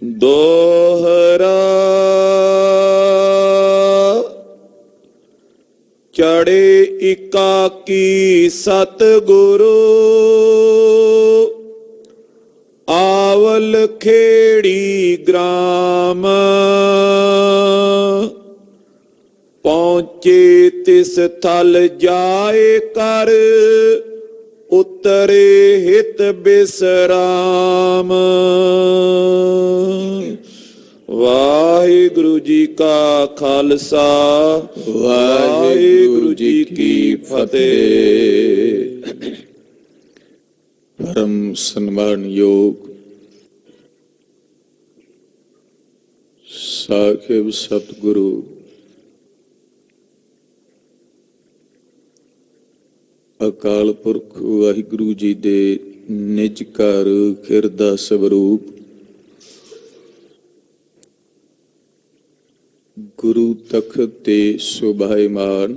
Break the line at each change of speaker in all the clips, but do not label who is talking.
दोहरा चढ़े एकाकी सतगुरु आवल खेड़ी ग्राम पहुँचे तिस थल जाए कर उतरे हित बिसराम। वाहिगुरु जी का खालसा वाहिगुरु जी की फतेह। परम सन्मान योग साहिब सतगुरु अकाल पुरख वाहिगुरु जी दे निज घर खिरदा स्वरूप गुरु तखत ते सुभाईमान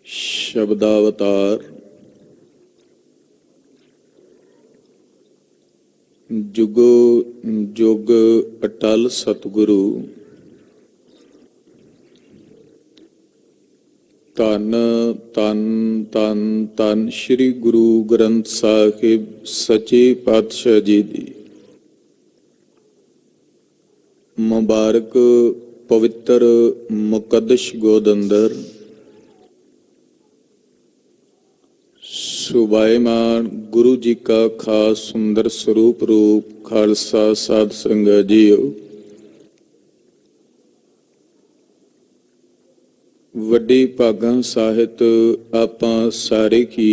शब्दावतार जुगो जुग अटल सतगुरु धन धन धन धन श्री गुरु ग्रंथ साहिब सच्चे पातशाह जी दी मुबारक पवित्र मुकद्दस गोद अंदर सुभाईमान गुरु जी का खास सुंदर स्वरूप रूप खालसा साध संगत जीओ। वड्डी भागां साहित आपां सारे की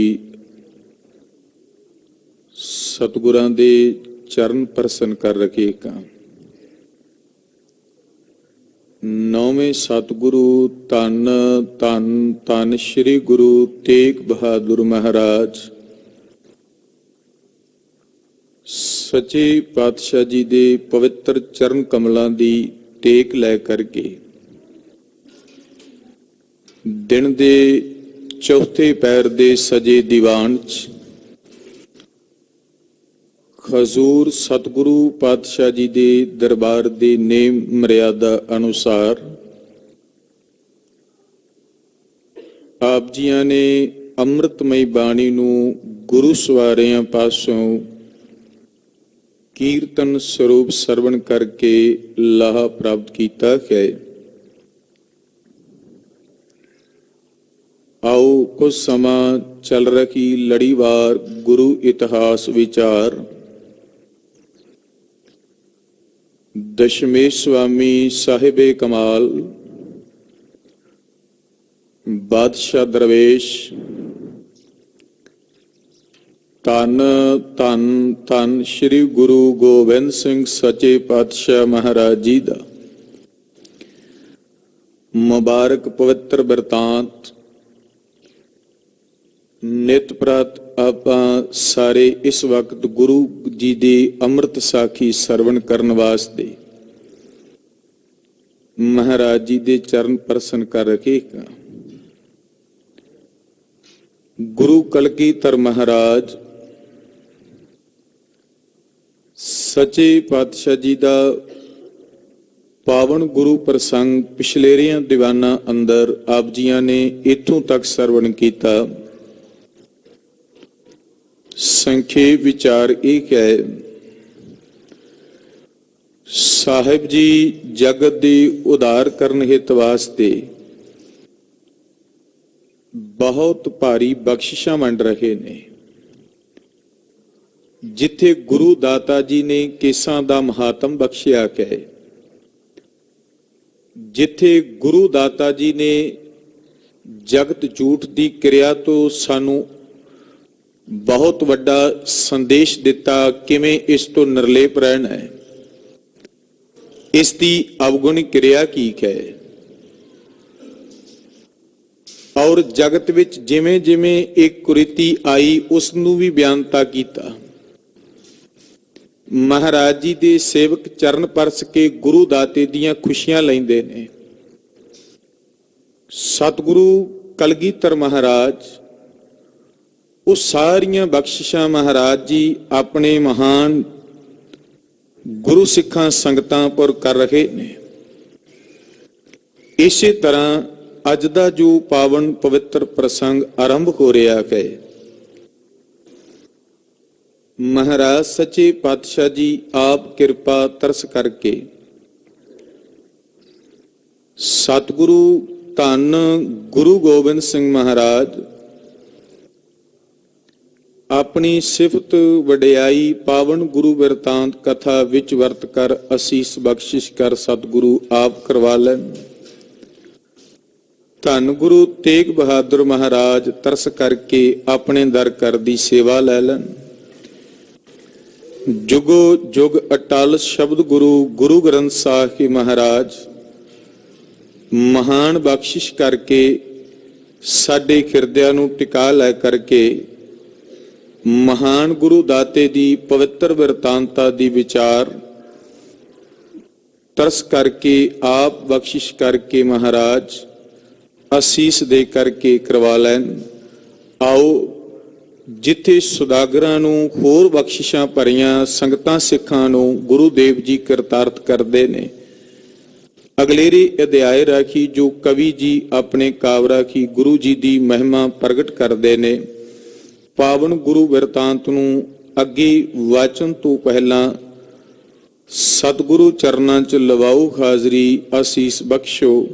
सतगुरां दे चरण प्रसन्न कर रखे का। नौवें सतगुरु धन धन धन श्री गुरु तेग बहादुर महाराज सच्चे पातशाह जी दे पवित्र चरण कमलों दी टेक लै करके दिन दे चौथे पैर दे सजे दीवान च खजूर सतगुरु पातशाह जी दे दरबार दे नेम मर्यादा अनुसार आप जियां ने अमृतमई बाणी नूं गुरु सवारियां पासों कीर्तन स्वरूप सरवण करके लाह प्राप्त कीता है। आओ कुछ समा चल रही लड़ीवार गुरु इतिहास विचार दशमेश स्वामी साहिबे कमाल बादशाह दरवेश धन धन धन श्री गुरु गोबिंद सिंह सच्चे पातशाह महाराज जी दा मुबारक पवित्र बिरतांत नित प्रत आपां सारे इस वक्त गुरु जी दी अमृत साखी सरवण करन वास्ते महाराज जी दे चरण प्रसन्न कर रखे। गुरु कलगीधर महाराज सच्चे पातशाह जी दा पावन गुरु प्रसंग पिछलेरियां दीवाना अंदर आप जियां ने इथों तक सरवण कीता। संक्षेप विचार एक है साहिब जी जगत दी उधार करन हित वास्ते बहुत भारी बख्शिशां वंड रहे ने। जिथे गुरु दाता जी ने केसां दा महात्म बख्शिया है, जिथे गुरु दाता जी ने जगत झूठ दी क्रिया तो सानू बहुत वड्डा संदेश दिता किवें इस तो निर्लेप रहना है, इसकी अवगुणी क्रिया की है और जगत विच जिमें जिमें एक कुरीति आई उसनू भी बयानता कीता। महाराज जी दे सेवक चरण परस के गुरु दाते दियां खुशियां लैंदे ने। सतगुरु कलगीधर महाराज ਉਹ ਸਾਰੀਆਂ ਬਖਸ਼ਿਸ਼ਾਂ ਮਹਾਰਾਜ ਜੀ ਆਪਣੇ ਮਹਾਨ ਗੁਰੂ ਸਿੱਖਾਂ ਸੰਗਤਾਂ ਪਰ ਕਰ ਰਹੇ ਨੇ। ਇਸੇ ਤਰ੍ਹਾਂ ਅੱਜ ਦਾ ਜੋ ਪਾਵਨ ਪਵਿੱਤਰ ਪ੍ਰਸੰਗ ਆਰੰਭ ਹੋ ਰਿਹਾ ਹੈ, ਮਹਾਰਾਜ ਸੱਚੇ ਪਾਤਸ਼ਾਹ ਜੀ ਆਪ ਕਿਰਪਾ ਤਰਸ ਕਰਕੇ ਸਤਿਗੁਰੂ ਧੰਨ ਗੁਰੂ ਗੋਬਿੰਦ ਸਿੰਘ ਮਹਾਰਾਜ ਆਪਣੀ ਸਿਫਤ ਵਡਿਆਈ ਪਾਵਨ ਗੁਰੂ ਬਿਰਤਾਂਤ ਕਥਾ ਵਿੱਚ ਵਰਤ ਕਰ ਅਸੀਸ ਬਖਸ਼ਿਸ਼ ਕਰ ਸਤਿਗੁਰੂ ਆਪ ਕਰਵਾ ਲੈਣ। ਧੰਨ ਗੁਰੂ ਤੇਗ ਬਹਾਦਰ ਮਹਾਰਾਜ ਤਰਸ ਕਰਕੇ ਆਪਣੇ ਦਰ ਕਰ ਦੀ ਸੇਵਾ ਲੈ ਲੈਣ। ਜੁਗੋ ਜੁਗ ਅਟਲ ਸ਼ਬਦ ਗੁਰੂ ਗੁਰੂ ਗ੍ਰੰਥ ਸਾਹਿਬ ਜੀ ਮਹਾਰਾਜ ਮਹਾਨ ਬਖਸ਼ਿਸ਼ ਕਰਕੇ ਸਾਡੇ ਹਿਰਦਿਆਂ ਨੂੰ ਟਿਕਾ ਲੈ ਕਰਕੇ ਮਹਾਨ ਗੁਰੂ ਦਾਤੇ ਦੀ ਪਵਿੱਤਰ ਬਿਰਤਾਂਤਾ ਦੀ ਵਿਚਾਰ ਤਰਸ ਕਰਕੇ ਆਪ ਬਖਸ਼ਿਸ਼ ਕਰਕੇ ਮਹਾਰਾਜ ਅਸੀਸ ਦੇ ਕਰਕੇ ਕਰਵਾ ਲੈਣ। ਆਓ ਜਿੱਥੇ ਸੁਦਾਗਰਾਂ ਨੂੰ ਹੋਰ ਬਖਸ਼ਿਸ਼ਾਂ ਭਰੀਆਂ ਸੰਗਤਾਂ ਸਿੱਖਾਂ ਨੂੰ ਗੁਰੂ ਦੇਵ ਜੀ ਕਰਤਾਰਤ ਕਰਦੇ ਨੇ, ਅਗਲੇਰੇ ਅਧਿਆਇ ਰਾਖੀ ਜੋ ਕਵੀ ਜੀ ਆਪਣੇ ਕਾਵ ਰਾਖੀ ਗੁਰੂ ਜੀ ਦੀ ਮਹਿਮਾ ਪ੍ਰਗਟ ਕਰਦੇ ਨੇ। ਪਾਵਨ ਗੁਰੂ ਬਿਰਤਾਂਤ ਨੂੰ ਅੱਗੇ ਵਾਚਨ ਤੋਂ ਪਹਿਲਾਂ ਸਤਿਗੁਰੂ ਚਰਨਾਂ 'ਚ ਲਵਾਓ ਹਾਜ਼ਰੀ, ਅਸੀਸ ਬਖਸ਼ੋ।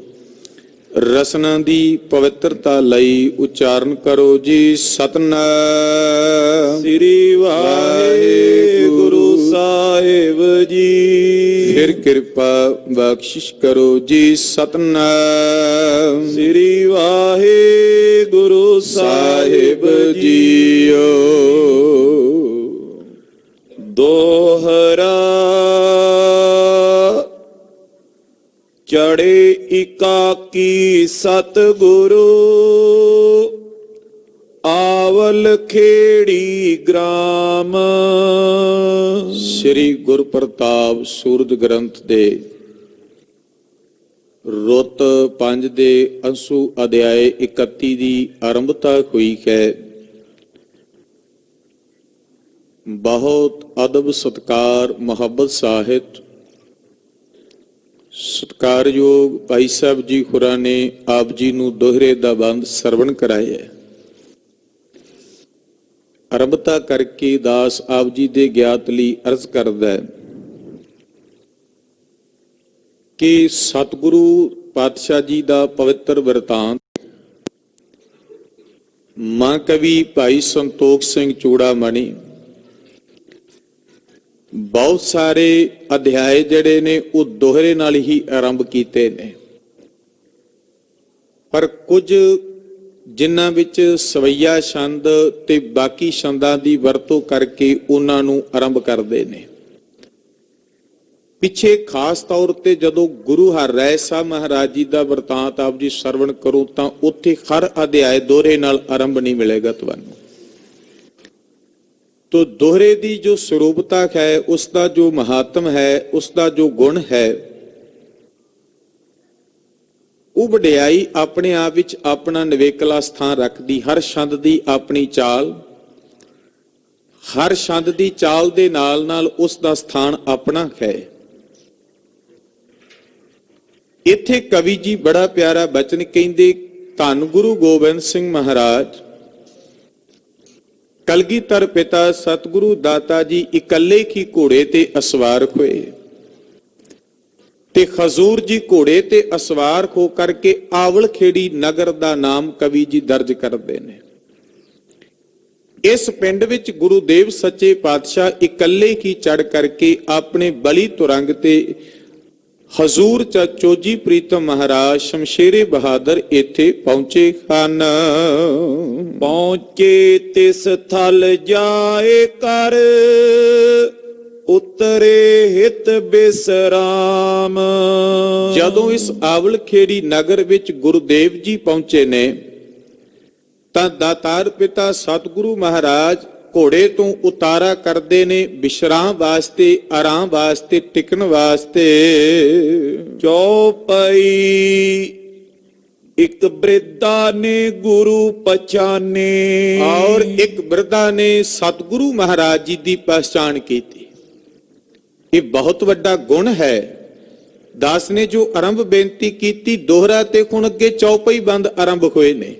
ਰਸਨਾ ਦੀ ਪਵਿੱਤਰਤਾ ਲਈ ਉਚਾਰਨ ਕਰੋ ਜੀ ਸਤਿਨਾਮ ਸ੍ਰੀ ਵਾਹਿਗੁਰੂ ਸਾਹਿਬ ਜੀ। ਫਿਰ ਕਿਰਪਾ ਬਖਸ਼ਿਸ਼ ਕਰੋ ਜੀ ਸਤਿਨਾਮ ਸ੍ਰੀ ਵਾਹਿਗੁਰੂ ਸਾਹਿਬ ਜੀਓ। ਦੋਹਰਾ ਚੜੇ ਇਕਾਕੀ ਸਤਿਗੁਰੂ ਆਵਲ ਖੇੜੀ ਗ੍ਰਾਮ। ਸ੍ਰੀ ਗੁਰ ਪ੍ਰਤਾਪ ਸੂਰਤ ਗ੍ਰੰਥ ਦੇ ਰੁੱਤ 5 ਦੇ ਅੰਸੂ ਅਧਿਆਇ 31 ਦੀ ਆਰੰਭਤਾ ਹੋਈ ਹੈ। ਬਹੁਤ ਅਦਬ ਸਤਕਾਰ ਮੁਹੱਬਤ ਸਾਹਿਤ ਸਤਿਕਾਰਯੋਗ ਭਾਈ ਸਾਹਿਬ ਜੀ ਹੋਰਾਂ ਨੇ ਆਪ ਜੀ ਨੂੰ ਦੋਹਰੇ ਦਾ ਬੰਦ ਸਰਵਣ ਕਰਾਇਆ। ਆਰੰਭਤਾ ਕਰਕੇ ਦਾਸ ਆਪ ਜੀ ਦੇ ਗਿਆਤ ਲਈ ਅਰਜ਼ ਕਰਦਾ ਹੈ ਕਿ ਸਤਿਗੁਰੂ ਪਾਤਸ਼ਾਹ ਜੀ ਦਾ ਪਵਿੱਤਰ ਬਿਰਤਾਂਤ ਮਹਾਂਕਵੀ ਭਾਈ ਸੰਤੋਖ ਸਿੰਘ ਚੂੜਾਮਣੀ ਬਹੁਤ ਸਾਰੇ ਅਧਿਆਏ ਜਿਹੜੇ ਨੇ ਉਹ ਦੋਹਰੇ ਨਾਲ ਹੀ ਆਰੰਭ ਕੀਤੇ ਨੇ, ਪਰ ਕੁਝ ਜਿਨ੍ਹਾਂ ਵਿੱਚ ਸਵਈਆ ਛੰਦ ਤੇ ਬਾਕੀ ਛੰਦਾਂ ਦੀ ਵਰਤੋਂ ਕਰਕੇ ਉਹਨਾਂ ਨੂੰ ਆਰੰਭ ਕਰਦੇ ਨੇ। ਪਿੱਛੇ ਖਾਸ ਤੌਰ ਤੇ ਜਦੋਂ ਗੁਰੂ ਹਰਿਰਾਏ ਸਾਹਿਬ ਮਹਾਰਾਜ ਜੀ ਦਾ ਵਰਤਾਂਤ ਆਪ ਜੀ ਸਰਵਣ ਕਰੋ ਤਾਂ ਉੱਥੇ ਹਰ ਅਧਿਆਏ ਦੋਹਰੇ ਨਾਲ ਆਰੰਭ ਨਹੀਂ ਮਿਲੇਗਾ ਤੁਹਾਨੂੰ। तो दोहरे दी जो स्वरूपता है, उसका जो महात्म है, उसका जो गुण है, वो वडियाई अपने आप विच अपना निवेकला स्थान रखती। हर छंद दी अपनी चाल, हर छंद दी चाल दे नाल नाल उसका स्थान अपना है। इत्थे कवि जी बड़ा प्यारा बचन कहंदे, धन गुरु गोबिंद सिंह महाराज कलगीधर पिता सतगुरु दाता जी इकल्ले ही घोड़े ते असवार होए ते खजूर जी घोड़े ते असवार हो करके आवल खेड़ी नगर दा नाम कवि जी दर्ज करते हैं। इस पिंड विच गुरुदेव सच्चे पातशाह इकल्ले ही चढ़ करके अपने बली तुरंग ते हजूर चोजी प्रीतम महाराज शमशेरे बहादुर इत्थे पहुंचे हन। पहुंचे तिस थल जाए कर उतरे हित बिसराम। जदों इस आवल खेड़ी नगर विच गुरुदेव जी पहुंचे ने तां दातार पिता सतगुरु महाराज घोड़े तो उतारा करते ने विश्राम वास्ते, आराम वास्ते, टिकन वास्ते। चौपाई
एक वृद्धा ने गुरु पहचाने।
और एक वृद्धा ने सतगुरु महाराज जी की पहचान की थी। ये बहुत बड़ा गुण है। दास ने जो आरंभ बेनती की दोहरा ते हुण अगे चौपाई बंद आरंभ होए ने,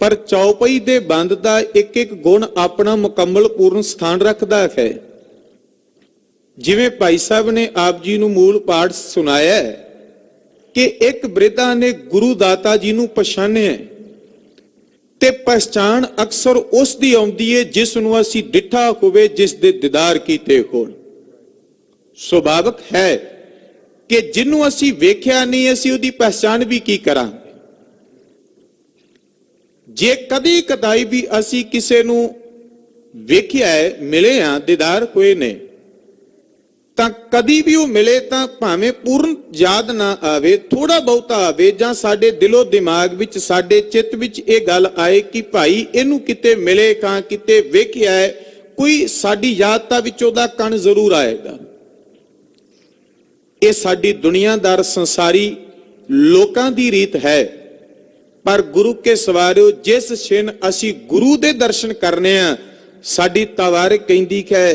पर चौपाई दे बंद दा एक एक गुण अपना मुकम्मल पूर्ण स्थान रखता है। जिवें भाई साहब ने आप जी नूं मूल पाठ सुनाया है कि एक वृद्धा ने गुरु दाता जी नूं पछाणिया, ते पहचान अक्सर उस दी आउंदी है जिस नूं असीं डिठा होवे, जिस दे दीदार कीते होण। सुभाविक है कि जिन्नू असी वेख्या नहीं असी उहदी पहचान भी की करांगे। जे कदी कदाई भी असी किसे नू वेख्या है, मिले हां, दीदार होए ने, तां कदी भी वो मिले तां भावें पूर्ण याद ना आवे, थोड़ा बहुता आवे, जां साडे दिलो दिमाग विच साडे चित्त विच ये गल आए कि भाई इहनू किते मिले कां, किते वेख्या है, कोई साडी यादता विच ओहदा कण जरूर आएगा। ये साडी दुनियादार संसारी लोकां दी रीत है। पर गुरु के सवारियो, जिस छिन असी गुरु दे दर्शन करने आ, साडी तवारिक कहंदी है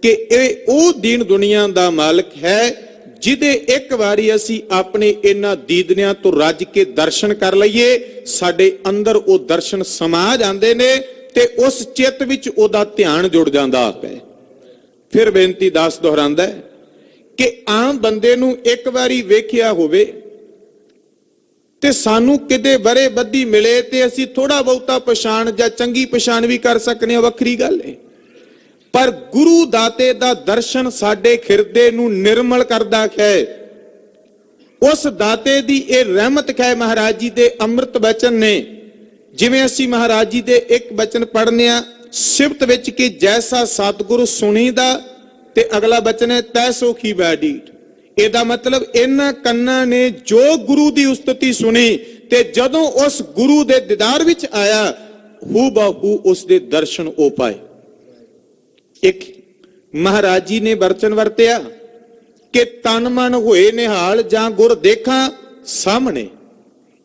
कि ये ओ दीन दुनिया दा मालिक है जिदे एक बारी असी अपने इन्हां दीदनियां तो रज के दर्शन कर लईए, साडे अंदर ओ दर्शन समा जांदे ने ते उस चित्त विच ओदा ध्यान जुड़ जांदा है। फिर बेनती दास दोहरांदा है कि आम बंदे नूं एक बारी वेख्या होवे ते सानू किते बरे बद्धी मिले ते असी थोड़ा बहुता पछाण जां चंगी पछाण भी कर सकने, वखरी गल है। पर गुरु दाते दा दर्शन साडे खिरदे नूं निर्मल करदा है। उस दाते दी ये रहमत है। महाराज जी दे अमृत वचन ने, जिवें असी महाराज जी दे एक वचन पढ़ने आ सिफत विच कि जैसा सतगुरु सुनीदा, ते अगला वचन है तैसो की बैडीट। ਇਹਦਾ मतलब इन्हां कन्ना ने जो गुरु की उस्तति सुनी ते जदों उस गुरु दे दीदार विच आया, हू बाहू उस दे दर्शन हो पाए। एक महाराज जी ने वचन वरतिया कि तन मन होए निहाल जां गुर देखा सामने।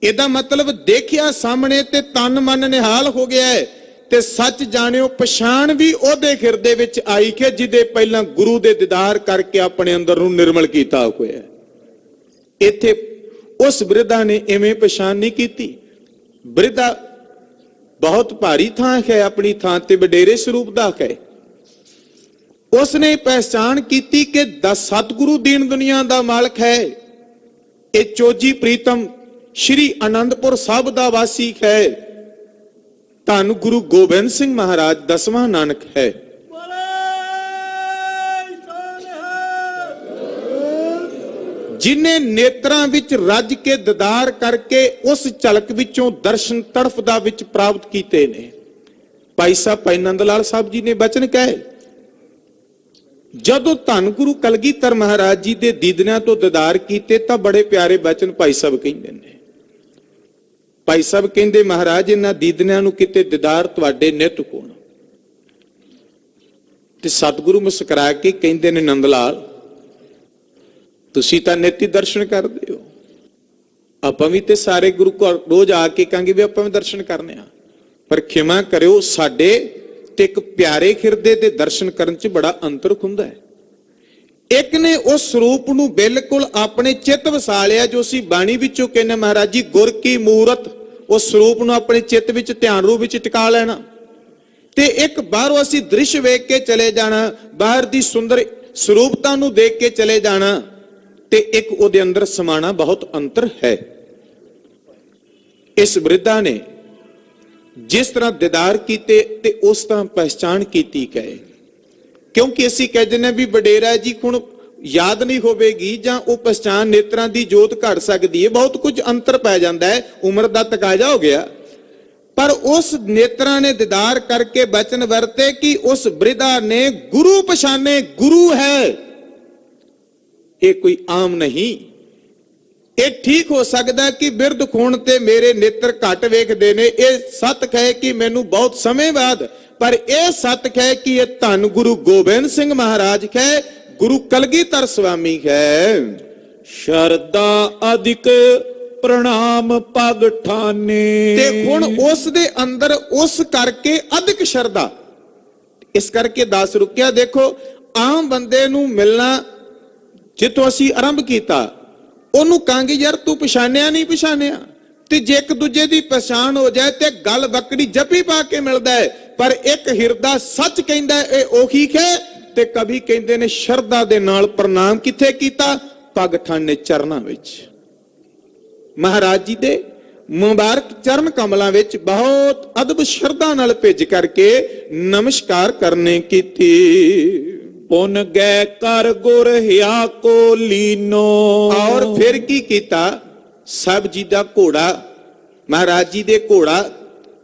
ਇਹਦਾ मतलब देखिया सामने ते तन मन निहाल हो गया है, ते सच जानियो पछाण भी ओदे खिरदे विच आई कि जिदे पहला गुरु दे दीदार करके अपने अंदर नूं निर्मल कीता होया। इत्थे उस वृद्धा ने इवें पछाण नहीं कीती। वृद्धा बहुत भारी थां है, अपनी थां ते वडेरे स्वरूप दा है। उसने पहचान कीती कि सतगुरु दीन दुनिया दा मालिक है। ये चोजी प्रीतम श्री आनंदपुर साहब दा वासी है। धन गुरु गोबिंद सिंह महाराज 10वां नानक है। जिन्हें नेत्रां विच रज के दीदार करके उस झलक विचों दर्शन तड़फदा विच प्राप्त कीते ने। भाई साहब भाई नंद लाल साहब जी ने वचन कहे, जदों धन गुरु कलगीधर महाराज जी दे दीदनियां तो दीदार कीते तां बड़े प्यारे वचन भाई साहब कहंदे ने। भाई साहब कहंदे महाराज इन्हां दीदनियां नूं किते दीदार तुहाडे नित होण। ते सतगुरु मुस्कुरा के कहंदे ने नंद लाल तुसीं तां नित ही दर्शन करदे हो, आपां भी ते सारे गुरु घर रोज आके कहांगे भी आपां भी दर्शन करने आ, पर खिमा करियो साडे ते एक प्यारे खिरदे दे दर्शन करन च बड़ा अंतर हुंदा है। एक ने उस स्वरूप नूं बिल्कुल अपने चित्त वसा लिया जो असीं बाणी विचों कहने महाराज जी गुर की मूरत, उस स्वरूप नूं अपने चित्त विच ध्यान रूप विच टिका लेना। ते एक बाहरों असीं दृश्य वेख के चले जाना, बाहर दी सुंदर स्वरूपता नूं देख के चले जाना, ते एक उहदे अंदर समाना बहुत अंतर है। इस वृद्धा ने जिस तरह दीदार कीते ते उस तरह पहचान कीती गए, क्योंकि असीं कह दिंदे भी वडेरा जी हुण याद नहीं होवेगी जां वो पहचान नेत्रां दी जोत घट सकदी है, बहुत कुछ अंतर पै जांदा है, उम्र दा तकाजा हो गया। पर उस नेत्रां ने दीदार करके वचन वरते कि उस वृद्धा ने गुरु पछाने, गुरु है। ये कोई आम नहीं। ये ठीक हो सकता कि बिरध खून ते मेरे नेत्र घट वेखदे ने, ये सत है कि मैनू बहुत समय बाद, पर यह सत है कि यह धन गुरु गोबिंद सिंह महाराज है, गुरु कलगीधर स्वामी है।
शरदा अधिक ਪ੍ਰਣਾਮ ਪਗ ਠਾਨੇ।
ਤੇ ਹੁਣ ਉਸ ਦੇ ਅੰਦਰ ਉਸ ਕਰਕੇ ਅਧਿਕ ਸ਼ਰਧਾ। ਇਸ ਕਰਕੇ ਦਾਸ ਰੁਕਿਆ। ਦੇਖੋ ਆਮ ਬੰਦੇ ਨੂੰ ਮਿਲਣਾ ਜਿੱਥੋਂ ਅਸੀਂ ਆਰੰਭ ਕੀਤਾ, ਉਹਨੂੰ ਕਹਾਂਗੇ ਯਾਰ ਤੂੰ ਪਛਾਣਿਆ ਨਹੀਂ ਪਛਾਣਿਆ, ਤੇ ਜੇ ਇੱਕ ਦੂਜੇ ਦੀ ਪਛਾਣ ਹੋ ਜਾਏ ਤੇ ਗੱਲ ਬੱਕੜੀ ਜੱਫੀ ਪਾ ਕੇ ਮਿਲਦਾ ਹੈ। ਪਰ ਇੱਕ ਹਿਰਦਾ ਸੱਚ ਕਹਿੰਦਾ ਇਹ ਉਹੀ ਹੈ। ਤੇ ਕਵੀ ਕਹਿੰਦੇ ਨੇ ਸ਼ਰਧਾ ਦੇ ਨਾਲ ਪ੍ਰਣਾਮ ਕਿੱਥੇ ਕੀਤਾ? ਪਗ ਠਾਣੇ ਚਰਨਾਂ ਵਿੱਚ। ਮਹਾਰਾਜ ਜੀ ਦੇ ਮੁਬਾਰਕ ਚਰਨ ਕਮਲਾਂ ਵਿੱਚ ਬਹੁਤ ਅਦਬ ਸ਼ਰਧਾ ਨਾਲ ਭਿੱਜ ਕਰਕੇ ਨਮਸਕਾਰ ਕਰਨੇ ਕੀਤੀ।
ਪੁਨ ਗੈ ਕਰ ਗੁਰ ਹਿਆ ਕੋ ਲੀਨੋ।
ਔਰ ਫਿਰ ਕੀ ਕੀਤਾ? ਸਭ ਜੀ ਦਾ ਘੋੜਾ, ਮਹਾਰਾਜ ਜੀ ਦੇ ਘੋੜਾ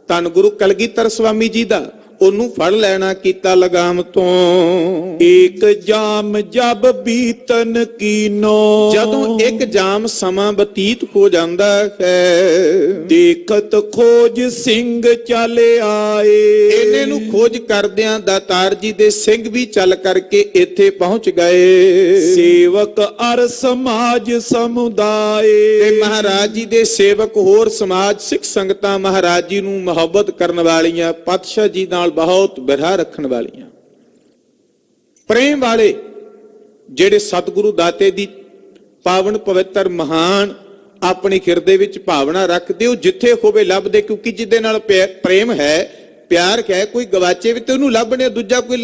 ਧੰਨ ਗੁਰੂ ਕਲਗੀਧਰ ਸਵਾਮੀ ਜੀ ਦਾ, ਉਹਨੂੰ ਫੜ ਲੈਣਾ ਕੀਤਾ ਲਗਾਮ ਤੋਂ।
ਏਕ ਜਾਮ ਜਬ ਬੀਤਨ ਕੀਨੋ।
ਜਦੋਂ ਇੱਕ ਜਾਮ ਸਮਾਂ ਬਤੀਤ ਹੋ ਜਾਂਦਾ ਹੈ,
ਦੇਖਤ ਖੋਜ ਸਿੰਘ ਚੱਲ ਆਏ।
ਇਹਨੇ ਨੂੰ ਖੋਜ ਕਰਦਿਆਂ ਦਾਤਾਰ ਜੀ ਦੇ ਸਿੰਘ ਵੀ ਚੱਲ ਕਰਕੇ ਇੱਥੇ ਪਹੁੰਚ ਗਏ।
ਸੇਵਕ ਅਰ ਸਮਾਜ ਸਮੁਦਾਏ।
ਤੇ ਮਹਾਰਾਜ ਜੀ ਦੇ ਸੇਵਕ ਹੋਰ ਸਮਾਜ ਸਿੱਖ ਸੰਗਤਾਂ ਮਹਾਰਾਜ ਜੀ ਨੂੰ ਮੁਹੱਬਤ ਕਰਨ ਵਾਲੀਆਂ, ਪਾਤਸ਼ਾਹ ਜੀ ਨਾਲ ਬਹੁਤ ਬਿਰਹਾ ਰੱਖਣ ਵਾਲੀਆਂ, ਪ੍ਰੇਮ ਵਾਲੇ, ਜਿਹੜੇ ਸਤਿਗੁਰੂ ਦਾਤੇ ਦੀ ਪਾਵਨ ਪਵਿੱਤਰ ਮਹਾਨ ਆਪਣੀ ਹਿਰਦੇ ਵਿੱਚ ਭਾਵਨਾ ਰੱਖਦੇ, ਉਹ ਜਿੱਥੇ ਹੋਵੇ ਲੱਭਦੇ। ਕਿਉਂਕਿ ਜਿਹਦੇ ਨਾਲ ਪ੍ਰੇਮ ਹੈ, ਪਿਆਰ ਹੈ, ਕੋਈ ਗਵਾਚੇ ਵੀ ਤੇ ਉਹਨੂੰ ਲੱਭਣੇ, ਦੂਜਾ ਕੋਈ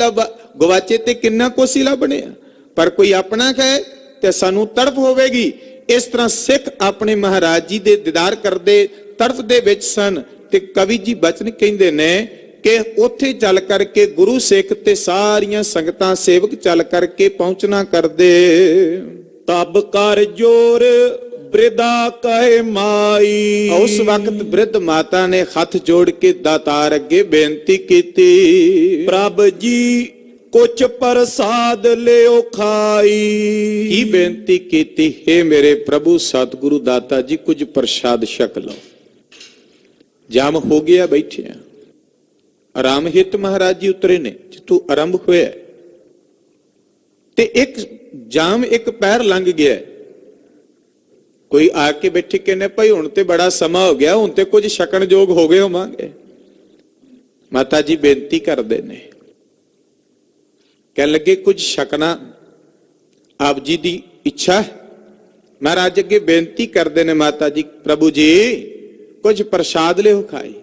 ਗਵਾਚੇ ਤੇ ਕਿੰਨਾ ਕੁਛ ਹੀ ਲੱਭਣੇ ਆ, ਪਰ ਕੋਈ ਆਪਣਾ ਹੈ ਤੇ ਸਾਨੂੰ ਤੜਫ ਹੋਵੇਗੀ। ਇਸ ਤਰ੍ਹਾਂ ਸਿੱਖ ਆਪਣੇ ਮਹਾਰਾਜ ਜੀ ਦੇ ਦੀਦਾਰ ਕਰਦੇ ਤੜਫ ਦੇ ਵਿੱਚ ਸਨ। ਤੇ ਕਵੀ ਜੀ ਬਚਨ ਕਹਿੰਦੇ ਨੇ ਕਿ ਉੱਥੇ ਚੱਲ ਕਰਕੇ ਗੁਰੂ ਸਿੱਖ ਤੇ ਸਾਰੀਆਂ ਸੰਗਤਾਂ ਸੇਵਕ ਚੱਲ ਕਰਕੇ ਪਹੁੰਚਣਾ ਕਰਦੇ।
ਤਬ ਕਰ ਜੋਰ ਬ੍ਰਿਦਾ ਕਹੇ ਮਾਈ।
ਉਸ ਵਕਤ ਬ੍ਰਿਧ ਮਾਤਾ ਨੇ ਹੱਥ ਜੋੜ ਕੇ ਦਾਤਾਰ ਅੱਗੇ ਬੇਨਤੀ ਕੀਤੀ,
ਪ੍ਰਭ ਜੀ ਕੁਛ ਪ੍ਰਸਾਦ ਲਿਓ ਖਾਈ।
ਕੀ ਬੇਨਤੀ ਕੀਤੀ? ਹੈ ਮੇਰੇ ਪ੍ਰਭੂ ਸਤਿਗੁਰੂ ਦਾਤਾ ਜੀ, ਕੁਝ ਪ੍ਰਸਾਦ ਛਕ ਲਓ। ਜਾਮ ਹੋ ਗਿਆ, ਬੈਠੇ ਆ, ਆਰਾਮ ਹਿੱਤ ਮਹਾਰਾਜ ਜੀ ਉਤਰੇ ਨੇ ਜਿੱਥੋਂ ਆਰੰਭ ਹੋਇਆ, ਤੇ ਇੱਕ ਜਾਮ ਇੱਕ ਪੈਰ ਲੰਘ ਗਿਆ। ਕੋਈ ਆ ਕੇ ਬੈਠੇ ਕਹਿੰਦੇ ਭਾਈ ਹੁਣ ਤੇ ਬੜਾ ਸਮਾਂ ਹੋ ਗਿਆ, ਹੁਣ ਤੇ ਕੁਝ ਛਕਣ ਯੋਗ ਹੋ ਗਏ ਹੋਵਾਂਗੇ। ਮਾਤਾ ਜੀ ਬੇਨਤੀ ਕਰਦੇ ਨੇ, ਕਹਿਣ ਲੱਗੇ ਕੁਝ ਛਕਣਾ ਆਪ ਜੀ ਦੀ ਇੱਛਾ ਹੈ। ਮਹਾਰਾਜ ਅੱਗੇ ਬੇਨਤੀ ਕਰਦੇ ਨੇ ਮਾਤਾ ਜੀ, ਪ੍ਰਭੂ ਜੀ ਕੁਝ ਪ੍ਰਸਾਦ ਲਿਓ ਖਾਈ।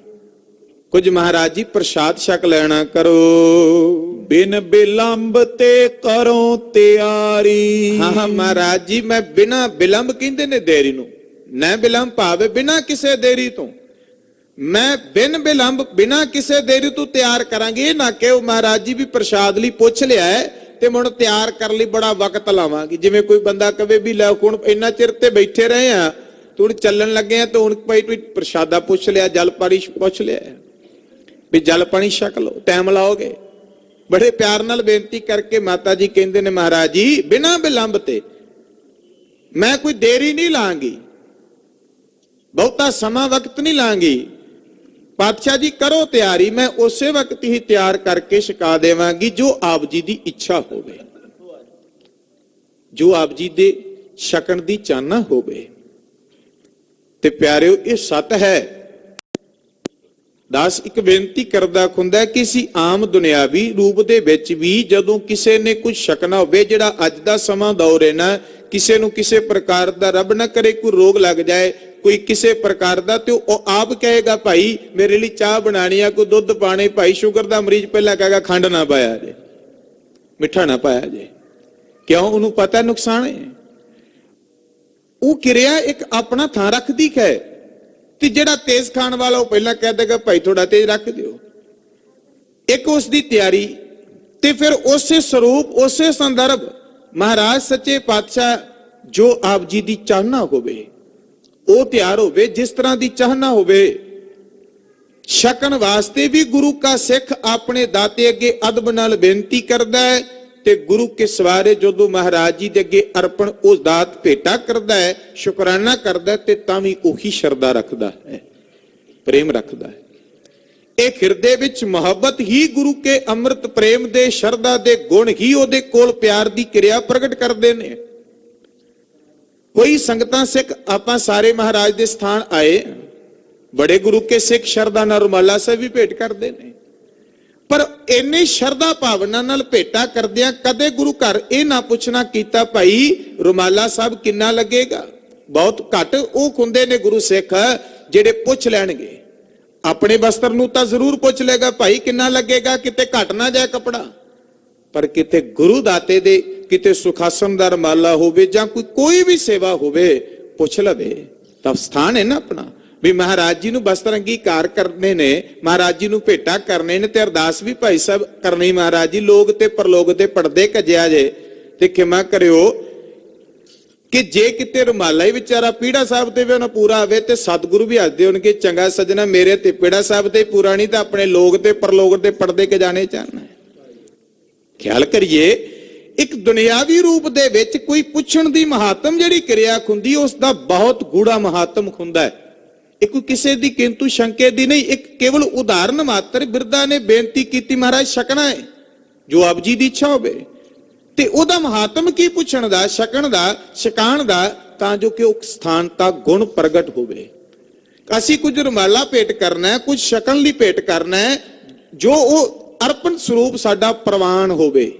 ਕੁਝ ਮਹਾਰਾਜ ਜੀ ਪ੍ਰਸਾਦ ਛਕ ਲੈਣਾ ਕਰੋ।
ਬਿਨ ਬਿਲੰਬ ਤੇ ਕਰੋ ਤਿਆਰੀ।
ਹਾਂ ਮਹਾਰਾਜ ਜੀ, ਮੈਂ ਬਿਨਾ ਬਿਲੰਬ ਕਹਿੰਦੇ ਨੇ ਦੇਰੀ ਨੂੰ, ਨਾ ਬਿਲੰਬ ਭਾਵੇਂ ਬਿਨਾ ਕਿਸੇ ਦੇਰੀ ਤੋਂ, ਮੈਂ ਬਿਨ ਬਿਲੰਬ ਬਿਨਾ ਕਿਸੇ ਦੇਰੀ ਤੋਂ ਤਿਆਰ ਕਰਾਂਗੇ। ਇਹ ਨਾ ਕਿ ਮਹਾਰਾਜ ਜੀ ਵੀ ਪ੍ਰਸਾਦ ਲਈ ਪੁੱਛ ਲਿਆ ਤੇ ਹੁਣ ਤਿਆਰ ਕਰਨ ਲਈ ਬੜਾ ਵਕਤ ਲਾਵਾਂਗੇ। ਜਿਵੇਂ ਕੋਈ ਬੰਦਾ ਕਵੇ ਵੀ ਲੈ ਹੁਣ ਇੰਨਾ ਚਿਰ ਤੇ ਬੈਠੇ ਰਹੇ ਆ, ਤੂੰ ਚੱਲਣ ਲੱਗੇ ਆ, ਤੇ ਹੁਣ ਭਾਈ ਤੂੰ ਪ੍ਰਸਾਦਾ ਪੁੱਛ ਲਿਆ, ਜਲ ਪਾਣੀ ਪੁੱਛ ਲਿਆ ਵੀ ਜਲ ਪਾਣੀ ਛਕ ਲਓ, ਟਾਈਮ ਲਾਓਗੇ। ਬੜੇ ਪਿਆਰ ਨਾਲ ਬੇਨਤੀ ਕਰਕੇ ਮਾਤਾ ਜੀ ਕਹਿੰਦੇ ਨੇ, ਮਹਾਰਾਜ ਜੀ ਬਿਨਾਂ ਬਿਲੰਬ ਤੇ ਮੈਂ ਕੋਈ ਦੇਰੀ ਨਹੀਂ ਲਾਂਗੀ, ਬਹੁਤਾ ਸਮਾਂ ਵਕਤ ਨਹੀਂ ਲਾਂਗੀ। ਪਾਤਸ਼ਾਹ ਜੀ ਕਰੋ ਤਿਆਰੀ, ਮੈਂ ਉਸੇ ਵਕਤ ਹੀ ਤਿਆਰ ਕਰਕੇ ਛਕਾ ਦੇਵਾਂਗੀ ਜੋ ਆਪ ਜੀ ਦੀ ਇੱਛਾ ਹੋਵੇ, ਜੋ ਆਪ ਜੀ ਦੇ ਛਕਣ ਦੀ ਚਾਹਨਾ ਹੋਵੇ। ਤੇ ਪਿਆਰਿਓ, ਇਹ ਸੱਤ ਹੈ। ਦਾਸ ਇੱਕ ਬੇਨਤੀ ਕਰਦਾ ਹੁੰਦਾ ਕਿ ਅਸੀਂ ਆਮ ਦੁਨਿਆਵੀ ਰੂਪ ਦੇ ਵਿੱਚ ਵੀ ਜਦੋਂ ਕਿਸੇ ਨੇ ਕੁਝ ਛਕਣਾ ਹੋਵੇ, ਜਿਹੜਾ ਅੱਜ ਦਾ ਸਮਾਂ ਦੌਰ ਹੈ ਨਾ, ਕਿਸੇ ਨੂੰ ਕਿਸੇ ਪ੍ਰਕਾਰ ਦਾ, ਰੱਬ ਨਾ ਕਰੇ ਕੋਈ ਰੋਗ ਲੱਗ ਜਾਏ, ਕੋਈ ਕਿਸੇ ਪ੍ਰਕਾਰ ਦਾ, ਤੇ ਉਹ ਆਪ ਕਹੇਗਾ ਭਾਈ ਮੇਰੇ ਲਈ ਚਾਹ ਬਣਾਣੀ ਆ, ਕੋਈ ਦੁੱਧ ਪਾਣੇ, ਭਾਈ ਸ਼ੂਗਰ ਦਾ ਮਰੀਜ਼ ਪਹਿਲਾਂ ਕਹੇਗਾ ਖੰਡ ਨਾ ਪਾਇਆ ਜੇ, ਮਿੱਠਾ ਨਾ ਪਾਇਆ ਜੇ। ਕਿਉਂ? ਉਹਨੂੰ ਪਤਾ ਨੁਕਸਾਨ ਹੈ। ਉਹ ਕਿਰਿਆ ਇੱਕ ਆਪਣਾ ਥਾਂ ਰੱਖਦੀ ਹੈ। ਤੇ ਜਿਹੜਾ ਤੇਜ਼ ਖਾਣ ਵਾਲਾ ਉਹ ਪਹਿਲਾਂ ਕਹਿ ਦੇਗਾ ਭਾਈ ਥੋੜਾ ਤੇਜ਼ ਰੱਖ ਦਿਓ। ਇੱਕ ਉਸ ਦੀ ਤਿਆਰੀ, ਤੇ ਫਿਰ ਉਸੇ ਸਰੂਪ ਉਸੇ ਸੰਦਰਭ ਮਹਾਰਾਜ ਸੱਚੇ ਪਾਤਸ਼ਾਹ ਜੋ ਆਪ ਜੀ ਦੀ ਚਾਹਨਾ ਹੋਵੇ ਉਹ ਤਿਆਰ ਹੋਵੇ, ਜਿਸ ਤਰ੍ਹਾਂ ਦੀ ਚਾਹਨਾ ਹੋਵੇ। ਛਕਣ ਵਾਸਤੇ ਵੀ ਗੁਰੂ ਕਾ ਸਿੱਖ ਆਪਣੇ ਦਾਤੇ ਅੱਗੇ ਅਦਬ ਨਾਲ ਬੇਨਤੀ ਕਰਦਾ ਹੈ, ਤੇ ਗੁਰੂ ਕੇ ਸਵਾਰੇ ਜਦੋਂ ਮਹਾਰਾਜ ਜੀ ਦੇ ਅੱਗੇ ਅਰਪਣ ਉਸ ਦਾਤ ਭੇਟਾ ਕਰਦਾ ਹੈ, ਸ਼ੁਕਰਾਨਾ ਕਰਦਾ, ਤੇ ਤਾਂ ਵੀ ਉਹੀ ਸ਼ਰਧਾ ਰੱਖਦਾ ਹੈ, ਪ੍ਰੇਮ ਰੱਖਦਾ ਹੈ। ਇਹ ਹਿਰਦੇ ਵਿੱਚ ਮੁਹੱਬਤ ਹੀ ਗੁਰੂ ਕੇ ਅੰਮ੍ਰਿਤ ਪ੍ਰੇਮ ਦੇ, ਸ਼ਰਧਾ ਦੇ ਗੁਣ ਹੀ ਉਹਦੇ ਕੋਲ ਪਿਆਰ ਦੀ ਕਿਰਿਆ ਪ੍ਰਗਟ ਕਰਦੇ ਨੇ। ਕੋਈ ਸੰਗਤਾਂ ਸਿੱਖ ਆਪਾਂ ਸਾਰੇ ਮਹਾਰਾਜ ਦੇ ਸਥਾਨ ਆਏ, ਬੜੇ ਗੁਰੂ ਕੇ ਸਿੱਖ ਸ਼ਰਧਾ ਨਾਲ ਰੁਮਾਲਾ ਸਾਹਿਬ ਵੀ ਭੇਟ ਕਰਦੇ ਨੇ, ਪਰ ਇੰਨੀ ਸ਼ਰਧਾ ਭਾਵਨਾ ਨਾਲ ਭੇਟਾ ਕਰਦਿਆਂ ਕਦੇ ਗੁਰੂ ਘਰ ਇਹ ਨਾ ਪੁੱਛਣਾ ਕੀਤਾ ਭਾਈ ਰੁਮਾਲਾ ਸਾਹਿਬ ਕਿੰਨਾ ਲੱਗੇਗਾ। ਬਹੁਤ ਘੱਟ ਉਹ ਹੁੰਦੇ ਨੇ ਗੁਰੂ ਸਿੱਖ ਜਿਹੜੇ ਪੁੱਛ ਲੈਣਗੇ। ਆਪਣੇ ਵਸਤਰ ਨੂੰ ਤਾਂ ਜ਼ਰੂਰ ਪੁੱਛ ਲੇਗਾ ਭਾਈ ਕਿੰਨਾ ਲੱਗੇਗਾ, ਕਿਤੇ ਘਟ ਨਾ ਜਾਏ ਕਪੜਾ, ਪਰ ਕਿਤੇ ਗੁਰੂ ਦਾਤੇ ਦੇ ਕਿਤੇ ਸੁਖਾਸਨ ਦਾ ਰੁਮਾਲਾ ਹੋਵੇ ਜਾਂ ਕੋਈ ਵੀ ਸੇਵਾ ਹੋਵੇ ਪੁੱਛ ਲਵੇ। ਤਾਂ ਸਥਾਨ ਹੈ ਨਾ ਆਪਣਾ ਵੀ ਮਹਾਰਾਜ ਜੀ ਨੂੰ ਵਸਤਰ ਅੰਗੀਕਾਰ ਕਰਨੇ ਨੇ, ਮਹਾਰਾਜ ਜੀ ਨੂੰ ਭੇਟਾ ਕਰਨੇ ਨੇ ਤੇ ਅਰਦਾਸ ਵੀ ਭਾਈ ਸਾਹਿਬ ਕਰਨੀ ਮਹਾਰਾਜ ਜੀ ਲੋਕ ਤੇ ਪਰਲੋਕ ਦੇ ਪਰਦੇ ਕੱਜਿਆ ਜੇ ਤੇ ਖਿਮਾ ਕਰਿਓ ਕਿ ਜੇ ਕਿਤੇ ਰੁਮਾਲਾ ਹੀ ਵਿਚਾਰਾ ਪੀੜਾ ਸਾਹਿਬ ਤੇ ਵੀ ਉਹਨਾਂ ਪੂਰਾ ਆਵੇ ਤੇ ਸਤਿਗੁਰੂ ਵੀ ਹੱਸਦੇ ਹੋਣਗੇ, ਚੰਗਾ ਸੱਜਣਾ ਮੇਰੇ ਤੇ ਪੀੜਾ ਸਾਹਿਬ ਤੇ ਪੂਰਾ ਨਹੀਂ ਤਾਂ ਆਪਣੇ ਲੋਕ ਤੇ ਪਰਲੋਕ ਦੇ ਪਰਦੇ ਕੇ ਜਾਣੇ ਚਾਹਨਾ। ਖਿਆਲ ਕਰੀਏ ਇੱਕ ਦੁਨਿਆਵੀ ਰੂਪ ਦੇ ਵਿੱਚ ਕੋਈ ਪੁੱਛਣ ਦੀ ਮਹਾਤਮ ਜਿਹੜੀ ਕਿਰਿਆ ਹੁੰਦੀ ਉਸ ਦਾ ਬਹੁਤ ਗੂੜਾ ਮਹਾਤਮ ਹੁੰਦਾ ਹੈ। ਇਹ ਕੋਈ ਕਿਸੇ ਦੀ ਕਿੰਤੂ ਸ਼ੰਕੇ ਦੀ ਨਹੀਂ, ਇੱਕ ਕੇਵਲ ਉਦਾਹਰਨ ਮਾਤਰ ਬਿਰਧਾ ਨੇ ਬੇਨਤੀ ਕੀਤੀ ਮਹਾਰਾਜ ਛਕਣਾ ਹੈ ਜੋ ਆਪ ਜੀ ਦੀ ਇੱਛਾ ਹੋਵੇ, ਤੇ ਉਹਦਾ ਮਹਾਤਮ ਕੀ ਪੁੱਛਣ ਦਾ, ਛਕਣ ਦਾ, ਛਕਾਣ ਦਾ, ਤਾਂ ਜੋ ਕਿ ਉਹ ਸਥਾਨ ਦਾ ਗੁਣ ਪ੍ਰਗਟ ਹੋਵੇ। ਅਸੀਂ ਕੁਝ ਰੁਮਾਲਾ ਭੇਟ ਕਰਨਾ ਹੈ, ਕੁਝ ਛਕਣ ਲਈ ਭੇਟ ਕਰਨਾ ਹੈ ਜੋ ਉਹ ਅਰਪਣ ਸਰੂਪ ਸਾਡਾ ਪ੍ਰਵਾਨ ਹੋਵੇ।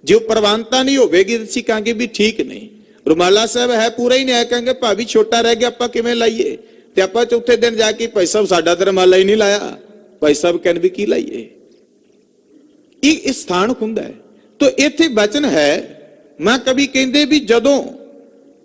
ਜੇ ਉਹ ਪ੍ਰਵਾਨਤਾ ਨਹੀਂ ਹੋਵੇਗੀ ਅਸੀਂ ਕਹਾਂਗੇ ਵੀ ਠੀਕ ਨਹੀਂ, ਰੁਮਾਲਾ ਸਾਹਿਬ ਹੈ ਪੂਰਾ ਹੀ ਨਹੀਂ ਆਇਆ, ਕਹਾਂਗੇ ਭਾਵੇਂ ਛੋਟਾ ਰਹਿ ਗਿਆ ਆਪਾਂ ਕਿਵੇਂ ਲਾਈਏ, ਤੇ ਆਪਾਂ ਚੌਥੇ ਦਿਨ ਜਾ ਕੇ ਭਾਈ ਸਾਹਿਬ ਸਾਡਾ ਤਾਂ ਰੁਮਾਲਾ ਹੀ ਨਹੀਂ ਲਾਇਆ, ਭਾਈ ਸਾਹਿਬ ਕਹਿੰਦੇ ਵੀ ਕੀ ਲਾਈਏ। ਇਹ ਸਥਾਨ ਹੁੰਦਾ ਹੈ। ਤੋ ਇੱਥੇ ਬਚਨ ਹੈ ਮਾਂ ਕਵੀ ਕਹਿੰਦੇ ਵੀ ਜਦੋਂ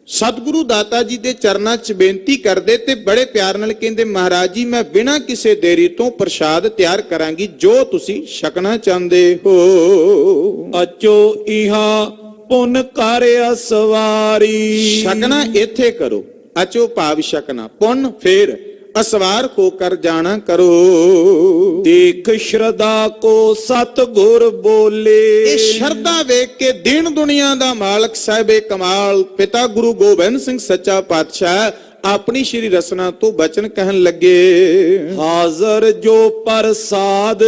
ਸਤਿਗੁਰੂ ਦਾਤਾ ਜੀ ਦੇ ਚਰਨਾਂ 'ਚ ਬੇਨਤੀ ਕਰਦੇ ਤੇ ਬੜੇ ਪਿਆਰ ਨਾਲ ਕਹਿੰਦੇ ਮਹਾਰਾਜ ਜੀ ਮੈਂ ਬਿਨਾਂ ਕਿਸੇ ਦੇਰੀ ਤੋਂ ਪ੍ਰਸ਼ਾਦ ਤਿਆਰ ਕਰਾਂਗੀ ਜੋ ਤੁਸੀਂ ਛਕਣਾ ਚਾਹੁੰਦੇ ਹੋ।
ਅਚੋ ਇਹਾ ਪੁਨ ਕਰ ਅਸਵਾਰੀ।
ਛਕਣਾ ਇੱਥੇ ਕਰੋ, ਅਚੋ ਭਾਵ ਛਕਣਾ, ਪੁਨ ਫੇਰ ਅਸਵਾਰ ਹੋ ਕਰ ਜਾਣਾ ਕਰੋ।
ਦੇਖ ਸ਼ਰਧਾ ਕੋ ਸਤਿਗੁਰ ਬੋਲੇ।
ਇਹ ਸ਼ਰਧਾ ਵੇਖ ਕੇ ਦੀਨ ਦੁਨੀਆ ਦਾ ਮਾਲਕ ਸਾਹਿਬੇ ਕਮਾਲ ਪਿਤਾ ਗੁਰੂ ਗੋਬਿੰਦ ਸਿੰਘ ਸੱਚਾ ਪਾਤਸ਼ਾਹ ਆਪਣੀ ਸ਼੍ਰੀ ਰਸਨਾ ਤੋਂ ਬਚਨ ਕਹਿਣ ਲੱਗੇ।
ਹਾਜ਼ਰ ਜੋ ਪ੍ਰਸਾਦ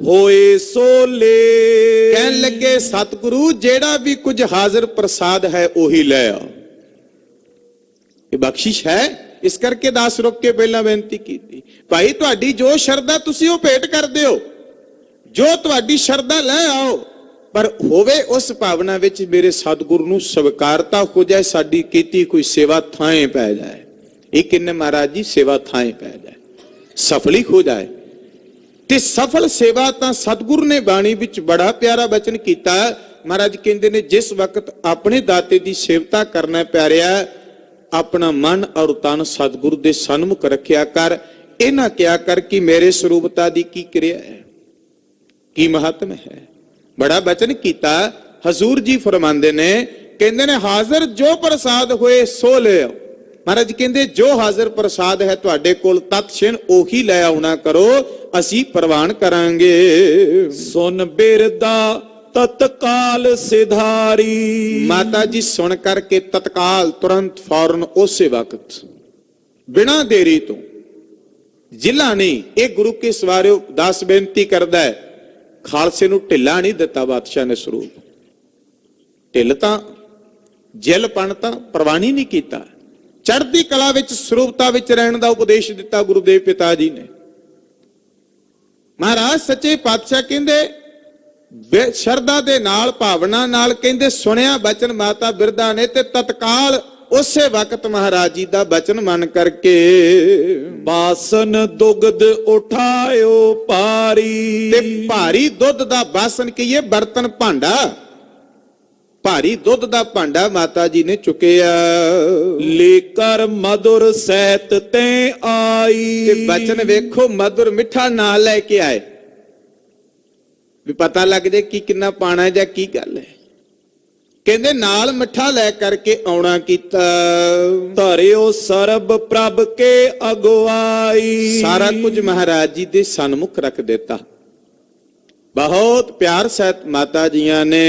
ਹੋਏ ਸੋਲੇ।
ਕਹਿਣ ਲੱਗੇ ਸਤਿਗੁਰੂ ਜਿਹੜਾ ਵੀ ਕੁਝ ਹਾਜ਼ਰ ਪ੍ਰਸਾਦ ਹੈ ਉਹੀ ਲੈ ਆ। ਇਹ ਬਖਸ਼ਿਸ਼ ਹੈ, ਇਸ ਕਰਕੇ ਦਾਸ ਰੁਕ ਕੇ ਪਹਿਲਾਂ ਬੇਨਤੀ ਕੀਤੀ ਭਾਈ ਤੁਹਾਡੀ ਜੋ ਸ਼ਰਧਾ ਤੁਸੀਂ ਉਹ ਭੇਟ ਕਰਦੇ ਹੋ, ਜੋ ਤੁਹਾਡੀ ਸ਼ਰਧਾ ਲੈ ਆਓ, ਪਰ ਹੋਵੇ ਉਸ ਭਾਵਨਾ ਵਿੱਚ ਮੇਰੇ ਸਤਿਗੁਰੂ ਨੂੰ ਸਵੀਕਾਰਤਾ ਹੋ ਜਾਏ, ਸਾਡੀ ਕੀਤੀ ਕੋਈ ਸੇਵਾ ਥਾਂ ਪੈ ਜਾਏ। ਇਹ ਕਿੰਨੇ ਮਹਾਰਾਜ ਜੀ ਸੇਵਾ ਥਾਂ ਪੈ ਜਾਏ, ਸਫਲੀ ਹੋ ਜਾਏ। ਤੇ ਸਫਲ ਸੇਵਾ ਤਾਂ ਸਤਿਗੁਰੂ ਨੇ ਬਾਣੀ ਵਿੱਚ ਬੜਾ ਪਿਆਰਾ ਬਚਨ ਕੀਤਾ। ਮਹਾਰਾਜ ਕਹਿੰਦੇ ਨੇ ਜਿਸ ਵਕਤ ਆਪਣੇ ਦਾਤੇ ਦੀ ਸੇਵਤਾ ਕਰਨਾ ਪਿਆਰਿਆ, ਆਪਣਾ ਮਨ ਔਰ ਤਨ ਸਤਿਗੁਰੂ ਦੇ ਸਨਮੁਖ ਰੱਖਿਆ ਕਰ। ਇਹ ਨਾ ਕਿਹਾ ਕਰ ਕਿ ਮੇਰੇ ਸਰੂਪਤਾ ਦੀ ਕੀ ਕਿਰਿਆ ਹੈ, ਕੀ ਮਹੱਤਮ ਹੈ। ਬੜਾ ਬਚਨ ਕੀਤਾ। ਹਜ਼ੂਰ ਜੀ ਫਰਮਾਉਂਦੇ ਨੇ, ਕਹਿੰਦੇ ਨੇ ਹਾਜ਼ਰ ਜੋ ਪ੍ਰਸਾਦ ਹੋਏ ਸੋ ਲੈ ਆਓ। ਮਹਾਰਾਜ ਕਹਿੰਦੇ ਜੋ ਹਾਜ਼ਰ ਪ੍ਰਸਾਦ ਹੈ ਤੁਹਾਡੇ ਕੋਲ ਤਤਛਿਣ ਉਹੀ ਲੈ ਆਉਣਾ ਕਰੋ, ਅਸੀਂ ਪ੍ਰਵਾਨ ਕਰਾਂਗੇ।
ਸੁਨ ਬਿਰਦਾ ਤਤਕਾਲ ਸਿਧਾਰੀ।
ਮਾਤਾ ਜੀ ਸੁਣ ਕਰਕੇ ਤਤਕਾਲ ਤੁਰੰਤ ਫੌਰਨ ਉਸੇ ਵਕਤ ਬਿਨਾਂ ਦੇਰੀ ਤੋਂ, ਜ਼ਿਲ੍ਹਾ ਨਹੀਂ, ਇਹ ਗੁਰੂ ਕੇ ਸਵਾਰਿਓ ਦਾਸ ਬੇਨਤੀ ਕਰਦਾ ਹੈ, ਖਾਲਸੇ ਨੂੰ ਢਿੱਲਾ ਨਹੀਂ ਦਿੱਤਾ ਬਾਦਸ਼ਾਹ ਨੇ ਸਰੂਪ। ਢਿੱਲ ਤਾਂ ਜਿਲਪਣ ਤਾਂ ਪ੍ਰਵਾਨੀ ਨਹੀਂ ਕੀਤਾ, ਚੜ੍ਹਦੀ ਕਲਾ ਵਿੱਚ ਸਰੂਪਤਾ ਵਿੱਚ ਰਹਿਣ ਦਾ ਉਪਦੇਸ਼ ਦਿੱਤਾ ਗੁਰੂਦੇਵ ਪਿਤਾ ਜੀ ਨੇ। ਮਹਾਰਾਜ ਸੱਚੇ ਪਾਤਸ਼ਾਹ ਕਹਿੰਦੇ ਸ਼ਰਧਾ ਦੇ ਨਾਲ ਭਾਵਨਾ ਨਾਲ ਕਹਿੰਦੇ ਸੁਣਿਆ ਬਚਨ ਮਾਤਾ ਬਿਰਧਾ ਨੇ ਤੇ ਤਤਕਾਲ ਉਸੇ ਵਕਤ ਮਹਾਰਾਜ ਜੀ ਦਾ ਬਚਨ ਮੰਨ ਕਰਕੇ
ਬਾਸਨ ਦੁਗਧ ਉਠਾਇਓ ਭਾਰੀ।
ਤੇ ਭਾਰੀ ਦੁੱਧ ਦਾ ਬਾਸਨ ਕਹੀਏ ਬਰਤਨ ਭਾਂਡਾ, ਭਾਰੀ ਦੁੱਧ ਦਾ ਭਾਂਡਾ ਮਾਤਾ ਜੀ ਨੇ ਚੁੱਕਿਆ।
ਲੇਕਰ ਮధుਰ ਸਹਿਤ ਤੇ ਆਈ।
ਤੇ ਬਚਨ ਵੇਖੋ ਮధుਰ ਮਿੱਠਾ ਨਾਲ ਲੈ ਕੇ ਆਏ ਵੀ ਪਤਾ ਲੱਗ ਜੇ ਕੀ ਕਿੰਨਾ ਪਾਣਾ ਜਾਂ ਕੀ ਗੱਲ ਹੈ। ਕਹਿੰਦੇ ਨਾਲ ਮਿੱਠਾ ਲੈ ਕਰਕੇ ਆਉਣਾ ਕੀਤਾ।
ਧਰਿਓ ਸਰਬ ਪ੍ਰਭ ਕੇ ਅਗਵਾਈ।
ਸਾਰਾ ਕੁਝ ਮਹਾਰਾਜ ਜੀ ਦੇ ਸਨਮੁਖ ਰੱਖ ਦਿੱਤਾ। ਬਹੁਤ ਪਿਆਰ ਸਹਿਤ ਮਾਤਾ ਜੀਆਂ ਨੇ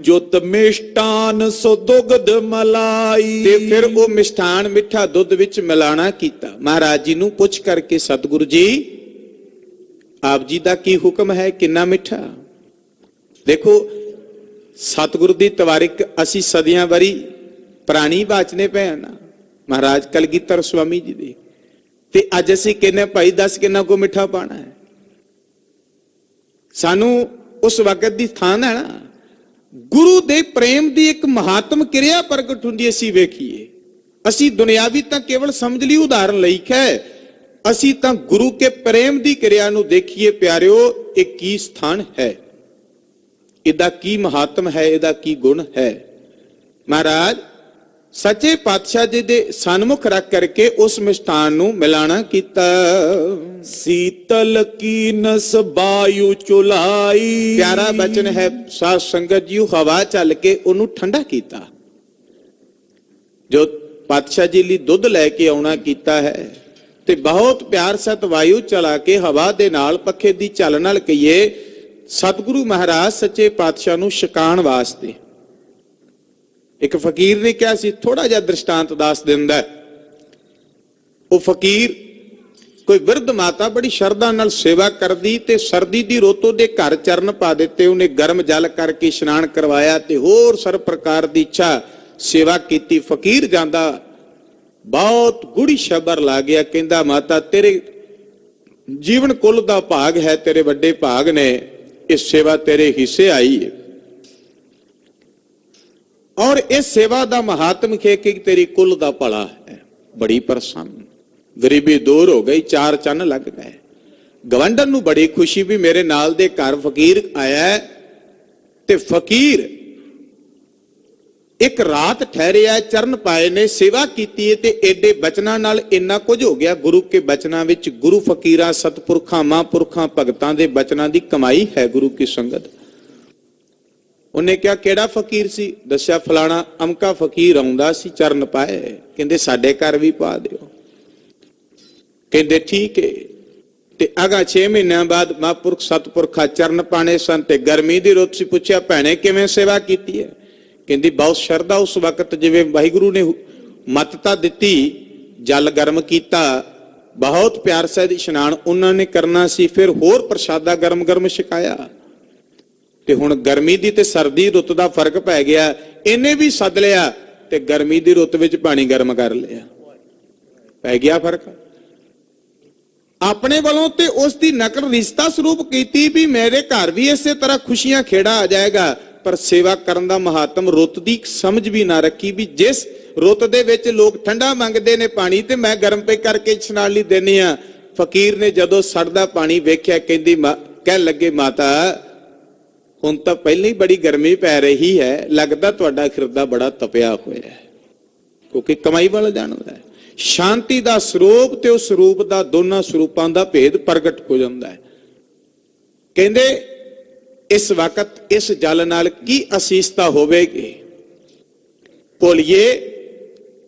ਜੁਤ ਮਿਸ਼ਟਾਨ ਸੋ ਦੁਗਧ ਮਲਾਈ।
ਤੇ ਫਿਰ ਉਹ ਮਿਸ਼ਟਾਨ ਮਿੱਠਾ ਦੁੱਧ ਵਿੱਚ ਮਿਲਾਣਾ ਕੀਤਾ। ਮਹਾਰਾਜ ਜੀ ਨੂੰ ਪੁੱਛ ਕਰਕੇ ਸਤਿਗੁਰੂ ਜੀ ਆਪ ਜੀ ਦਾ ਕੀ ਹੁਕਮ ਹੈ, ਕਿੰਨਾ ਮਿੱਠਾ। ਦੇਖੋ ਸਤਿਗੁਰੂ ਦੀ ਤਵਾਰਿਕ ਅਸੀਂ ਸਦੀਆਂ ਵਰੀ ਪ੍ਰਾਣੀ ਬਾਚਨੇ ਪਏ ਆ ਨਾ ਮਹਾਰਾਜ ਕਲਗੀਧਰ ਸਵਾਮੀ ਜੀ ਦੇ। ਤੇ ਅੱਜ ਅਸੀਂ ਕਹਿੰਦੇ ਭਾਈ ਦੱਸ ਕਿੰਨਾ ਕੋ ਮਿੱਠਾ ਪਾਣਾ ਹੈ। ਸਾਨੂੰ ਉਸ ਵਕਤ ਦੀ ਥਾਂ ਹੈ ਨਾ ਗੁਰੂ ਦੇ ਪ੍ਰੇਮ ਦੀ ਇੱਕ ਮਹਾਤਮ ਕਿਰਿਆ ਪ੍ਰਗਟ ਹੁੰਦੀ ਅਸੀਂ ਵੇਖੀਏ। ਅਸੀਂ ਦੁਨਿਆਵੀ ਤਾਂ ਕੇਵਲ ਸਮਝ ਲਈ ਉਦਾਹਰਨ ਲਈ ਹੈ, ਅਸੀਂ ਤਾਂ ਗੁਰੂ ਕੇ ਪ੍ਰੇਮ ਦੀ ਕਿਰਿਆ ਨੂੰ ਦੇਖੀਏ ਪਿਆਰਿਓ। ਇਹ ਕੀ ਸਥਾਨ ਹੈ, ਇਹਦਾ ਕੀ ਮਹਾਤਮ ਹੈ, ਇਹਦਾ ਕੀ ਗੁਣ ਹੈ। ਮਹਾਰਾਜ ਸੱਚੇ ਪਾਤਸ਼ਾਹ ਜੀ ਦੇ ਸਨਮੁਖ ਰੱਖ ਕਰਕੇ ਉਸ ਮਿਸ਼ਠਾਨ ਨੂੰ ਮਿਲਾਣਾ ਕੀਤਾ।
ਸੀਤਲ ਕੀਨਸ ਬਾਯੂ ਚੁਲਾਈ।
ਪਿਆਰਾ ਬਚਨ ਹੈ ਸਾਧ ਸੰਗਤ ਜੀ, ਹਵਾ ਚੱਲ ਕੇ ਉਹਨੂੰ ਠੰਡਾ ਕੀਤਾ। ਜੋ ਪਾਤਸ਼ਾਹ ਜੀ ਲਈ ਦੁੱਧ ਲੈ ਕੇ ਆਉਣਾ ਕੀਤਾ ਹੈ ਤੇ ਬਹੁਤ ਪਿਆਰ ਸਤ ਵਾਯੂ ਚਲਾ ਕੇ ਹਵਾ ਦੇ ਨਾਲ ਪੱਖੇ ਦੀ ਚੱਲ ਨਾਲ ਕਹੀਏ ਸਤਿਗੁਰੂ ਮਹਾਰਾਜ ਸੱਚੇ ਪਾਤਸ਼ਾਹ ਨੂੰ ਛਕਾਉਣ ਵਾਸਤੇ। ਇੱਕ ਫਕੀਰ ਨੇ ਕਿਹਾ ਸੀ, ਥੋੜਾ ਜਿਹਾ ਦ੍ਰਿਸ਼ਟਾਂਤ ਦੱਸ ਦਿੰਦਾ। ਉਹ ਫਕੀਰ ਕੋਈ ਬਿਰਧ ਮਾਤਾ ਬੜੀ ਸ਼ਰਧਾ ਨਾਲ ਸੇਵਾ ਕਰਦੀ ਤੇ ਸਰਦੀ ਦੀ ਰੁੱਤ ਉਹਦੇ ਘਰ ਚਰਨ ਪਾ ਦਿੱਤੇ। ਉਹਨੇ ਗਰਮ ਜਲ ਕਰਕੇ ਇਸ਼ਨਾਨ ਕਰਵਾਇਆ ਤੇ ਹੋਰ ਸਰ ਪ੍ਰਕਾਰ ਦੀ ਇੱਛਾ ਸੇਵਾ ਕੀਤੀ। ਫਕੀਰ ਜਾਂਦਾ ਬਹੁਤ ਗੂੜੀ ਸ਼ਬਰ ਲਾ ਗਿਆ, ਕਹਿੰਦਾ ਮਾਤਾ ਤੇਰੇ ਜੀਵਨ ਕੁੱਲ ਦਾ ਭਾਗ ਹੈ, ਤੇਰੇ ਵੱਡੇ ਭਾਗ ਨੇ, ਇਹ ਸੇਵਾ ਤੇਰੇ ਹਿੱਸੇ ਆਈ ਹੈ। ਔਰ ਇਸ ਸੇਵਾ ਦਾ ਮਹਾਤਮ ਹੈ ਕਿ ਤੇਰੀ ਕੁੱਲ ਦਾ ਭਲਾ ਹੈ। ਬੜੀ ਪ੍ਰਸੰਨ, ਗਰੀਬੀ ਦੂਰ ਹੋ ਗਈ, ਚਾਰ ਚੰਨ ਲੱਗ ਗਏ। ਗਵੰਡਨ ਨੂੰ ਬੜੀ ਖੁਸ਼ੀ ਵੀ ਮੇਰੇ ਨਾਲ ਦੇ ਘਰ ਫਕੀਰ ਆਇਆ ਤੇ ਫਕੀਰ ਇੱਕ ਰਾਤ ਠਹਿਰਿਆ, ਚਰਨ ਪਾਏ ਨੇ, ਸੇਵਾ ਕੀਤੀ ਹੈ ਤੇ ਏਡੇ ਬਚਨਾਂ ਨਾਲ ਇੰਨਾ ਕੁਝ ਹੋ ਗਿਆ। ਗੁਰੂ ਕੇ ਬਚਨਾਂ ਵਿੱਚ ਗੁਰੂ ਫਕੀਰਾਂ ਸਤਪੁਰਖਾਂ ਮਹਾਂਪੁਰਖਾਂ ਭਗਤਾਂ ਦੇ ਬਚਨਾਂ ਦੀ ਕਮਾਈ ਹੈ ਗੁਰੂ ਕੀ ਸੰਗਤ। ਉਹਨੇ ਕਿਹਾ ਕਿਹੜਾ ਫਕੀਰ ਸੀ? ਦੱਸਿਆ ਫਲਾਣਾ ਅਮਕਾ ਫਕੀਰ ਆਉਂਦਾ ਸੀ, ਚਰਨ ਪਾਏ। ਕਹਿੰਦੇ ਸਾਡੇ ਘਰ ਵੀ ਪਾ ਦਿਓ। ਕਹਿੰਦੇ ਠੀਕ ਹੈ। ਤੇ ਅਗਾ 6 ਮਹੀਨਿਆਂ ਬਾਅਦ ਮਹਾਂਪੁਰਖ ਸਤਪੁਰਖਾਂ ਚਰਨ ਪਾਣੇ ਸਨ ਤੇ ਗਰਮੀ ਦੀ ਰੁੱਤ ਸੀ। ਪੁੱਛਿਆ ਭੈਣੇ ਕਿਵੇਂ ਸੇਵਾ ਕੀਤੀ ਹੈ? ਕਹਿੰਦੀ ਬਹੁਤ ਸ਼ਰਧਾ। ਉਸ ਵਕਤ ਜਿਵੇਂ ਵਾਹਿਗੁਰੂ ਨੇ ਮੱਤਤਾ ਦਿੱਤੀ, ਜਲ ਗਰਮ ਕੀਤਾ, ਬਹੁਤ ਪਿਆਰ ਸਹਿਤ ਇਸ਼ਨਾਨ ਉਹਨਾਂ ਨੇ ਕਰਨਾ ਸੀ, ਫਿਰ ਹੋਰ ਪ੍ਰਸ਼ਾਦਾ ਗਰਮ ਗਰਮ ਛਕਾਇਆ। ਤੇ ਹੁਣ ਗਰਮੀ ਦੀ ਤੇ ਸਰਦੀ ਰੁੱਤ ਦਾ ਫਰਕ ਪੈ ਗਿਆ। ਇਹਨੇ ਵੀ ਸੱਦ ਲਿਆ ਤੇ ਗਰਮੀ ਦੀ ਰੁੱਤ ਵਿੱਚ ਪਾਣੀ ਗਰਮ ਕਰ ਲਿਆ, ਪੈ ਗਿਆ ਫਰਕ। ਆਪਣੇ ਵੱਲੋਂ ਤੇ ਉਸ ਦੀ ਨਕਲ ਰਿਸ਼ਤਾ ਸਰੂਪ ਕੀਤੀ ਵੀ ਮੇਰੇ ਘਰ ਵੀ ਇਸੇ ਤਰ੍ਹਾਂ ਖੁਸ਼ੀਆਂ ਖੇੜਾ ਆ ਜਾਏਗਾ। ਪਰ ਸੇਵਾ ਕਰਨ ਦਾ ਮਹਾਤਮ ਰੁੱਤ ਦੀ ਸਮਝ ਵੀ ਨਾ ਰੱਖੀ ਵੀ ਜਿਸ ਰੁੱਤ ਦੇ ਵਿੱਚ ਲੋਕ ਠੰਡਾ ਮੰਗਦੇ ਨੇ ਪਾਣੀ ਤੇ ਮੈਂ ਗਰਮ ਪੇ ਕਰਕੇ ਇਸ਼ਨਾਨ ਲਈ ਦੇਣੀ ਆ। ਫਕੀਰ ਨੇ ਜਦੋਂ ਸੜਦਾ ਪਾਣੀ ਵੇਖਿਆ, ਕਹਿੰਦੀ ਕਹਿਣ ਲੱਗੇ ਮਾਤਾ ਹੁਣ ਤਾਂ ਪਹਿਲਾਂ ਹੀ ਬੜੀ ਗਰਮੀ ਪੈ ਰਹੀ ਹੈ, ਲੱਗਦਾ ਤੁਹਾਡਾ ਹਿਰਦਾ ਬੜਾ ਤਪਿਆ ਹੋਇਆ ਹੈ। ਕਿਉਂਕਿ ਕਮਾਈ ਵਾਲਾ ਜਾਣਦਾ ਹੈ ਸ਼ਾਂਤੀ ਦਾ ਸਰੂਪ ਤੇ ਉਸ ਸਰੂਪ ਦਾ ਦੋਨਾਂ ਸਰੂਪਾਂ ਦਾ ਭੇਦ ਪ੍ਰਗਟ ਹੋ ਜਾਂਦਾ ਹੈ। ਕਹਿੰਦੇ ਇਸ ਵਕਤ ਇਸ ਜਲ ਨਾਲ ਕੀ ਅਸੀਸਤਾ ਹੋਵੇਗੀ? ਭੋਲੀਏ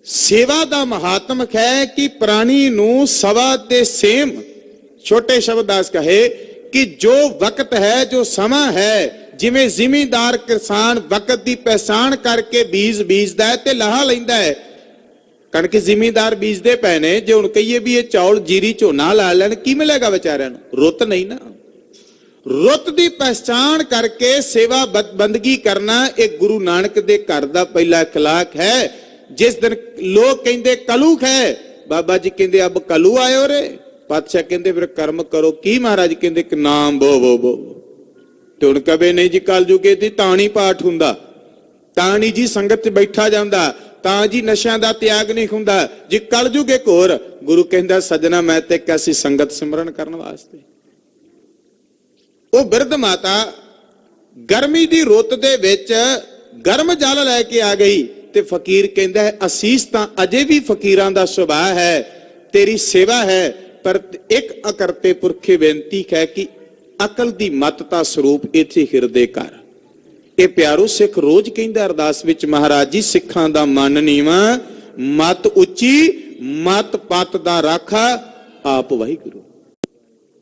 ਸੇਵਾ ਦਾ ਮਹਾਤਮ ਹੈ ਕਿ ਪ੍ਰਾਣੀ ਨੂੰ ਸਵਾ ਤੇ ਸੇਮ। ਛੋਟੇ ਸ਼ਬਦ ਦਾਸ ਕਹੇ ਕਿ ਜੋ ਵਕਤ ਹੈ, ਜੋ ਸਮਾਂ ਹੈ, ਜਿਵੇਂ ਜ਼ਿਮੀਂਦਾਰ ਕਿਸਾਨ ਵਕਤ ਦੀ ਪਹਿਚਾਣ ਕਰਕੇ ਬੀਜ ਬੀਜਦਾ ਹੈ ਤੇ ਲਾਹਾ ਲੈਂਦਾ ਹੈ। ਕਣਕ ਜ਼ਿਮੀਂਦਾਰ ਬੀਜਦੇ ਪਏ ਨੇ, ਜੇ ਹੁਣ ਕਹੀਏ ਵੀ ਇਹ ਚੌਲ ਜੀਰੀ ਝੋਨਾ ਲਾ ਲੈਣ, ਕੀ ਮਿਲੇਗਾ ਵਿਚਾਰਿਆਂ ਨੂੰ? ਰੁੱਤ ਨਹੀਂ ਨਾ। ਰੁੱਤ ਦੀ ਪਹਿਚਾਣ ਕਰਕੇ ਸੇਵਾ ਬੰਦਗੀ ਕਰਨਾ ਇਹ ਗੁਰੂ ਨਾਨਕ ਦੇ ਘਰ ਦਾ ਪਹਿਲਾ ਅਖਲਾਕ ਹੈ। ਜਿਸ ਦਿਨ ਲੋਕ ਕਹਿੰਦੇ ਕਲੂਕ ਹੈ, ਬਾਬਾ ਜੀ ਕਹਿੰਦੇ ਅਬ ਕਲੂ ਆਇਓ ਰੇ। ਪਾਤਸ਼ਾਹ ਕਹਿੰਦੇ ਫਿਰ ਕਰਮ ਕਰੋ। ਕੀ ਮਹਾਰਾਜ ਕਹਿੰਦੇ ਕਿ ਨਾਮ ਬੋ ਬੋ ਬੋ। ਤੇ ਹੁਣ ਕਵੇ ਨਹੀਂ ਜੀ ਕਲ ਜੁਗੇ ਦੀ ਤਾਂ ਨਹੀਂ ਪਾਠ ਹੁੰਦਾ, ਤਾਂ ਨਹੀਂ ਜੀ ਸੰਗਤ 'ਚ ਬੈਠਾ ਜਾਂਦਾ, ਤਾਂ ਜੀ ਨਸ਼ਿਆਂ ਦਾ ਤਿਆਗ ਨਹੀਂ ਹੁੰਦਾ ਜੀ, ਕਲ ਜੁਗੇ ਘੋਰ। ਗੁਰੂ ਕਹਿੰਦਾ ਸਜਣਾ ਮੈਂ ਤੇ ਕੈਸੀ ਸੰਗਤ ਸਿਮਰਨ ਕਰਨ ਵਾਸਤੇ। ਉਹ ਬਿਰਧ ਮਾਤਾ ਗਰਮੀ ਦੀ ਰੁੱਤ ਦੇ ਵਿੱਚ ਗਰਮ ਜਲ ਲੈ ਕੇ ਆ ਗਈ ਤੇ ਫਕੀਰ ਕਹਿੰਦਾ ਹੈ ਅਸੀਸ ਤਾਂ ਅਜੇ ਵੀ ਫਕੀਰਾਂ ਦਾ ਸੁਭਾਅ ਹੈ, ਤੇਰੀ ਸੇਵਾ ਹੈ, ਪਰ ਇੱਕ ਅਕਰਤੇ ਪੁਰਖੇ ਬੇਨਤੀ ਹੈ ਕਿ ਅਕਲ ਦੀ ਮੱਤਤਾ ਸਰੂਪ ਇੱਥੇ ਹਿਰਦੇ ਕਰ। ਇਹ ਪਿਆਰੋ ਸਿੱਖ ਰੋਜ਼ ਕਹਿੰਦਾ ਅਰਦਾਸ ਵਿੱਚ, ਮਹਾਰਾਜ ਜੀ ਸਿੱਖਾਂ ਦਾ ਮਨ ਨੀਵਾਂ, ਮਤ ਉੱਚੀ, ਮਤ ਪਤ ਦਾ ਰਾਖਾ ਆਪ ਵਾਹਿਗੁਰੂ।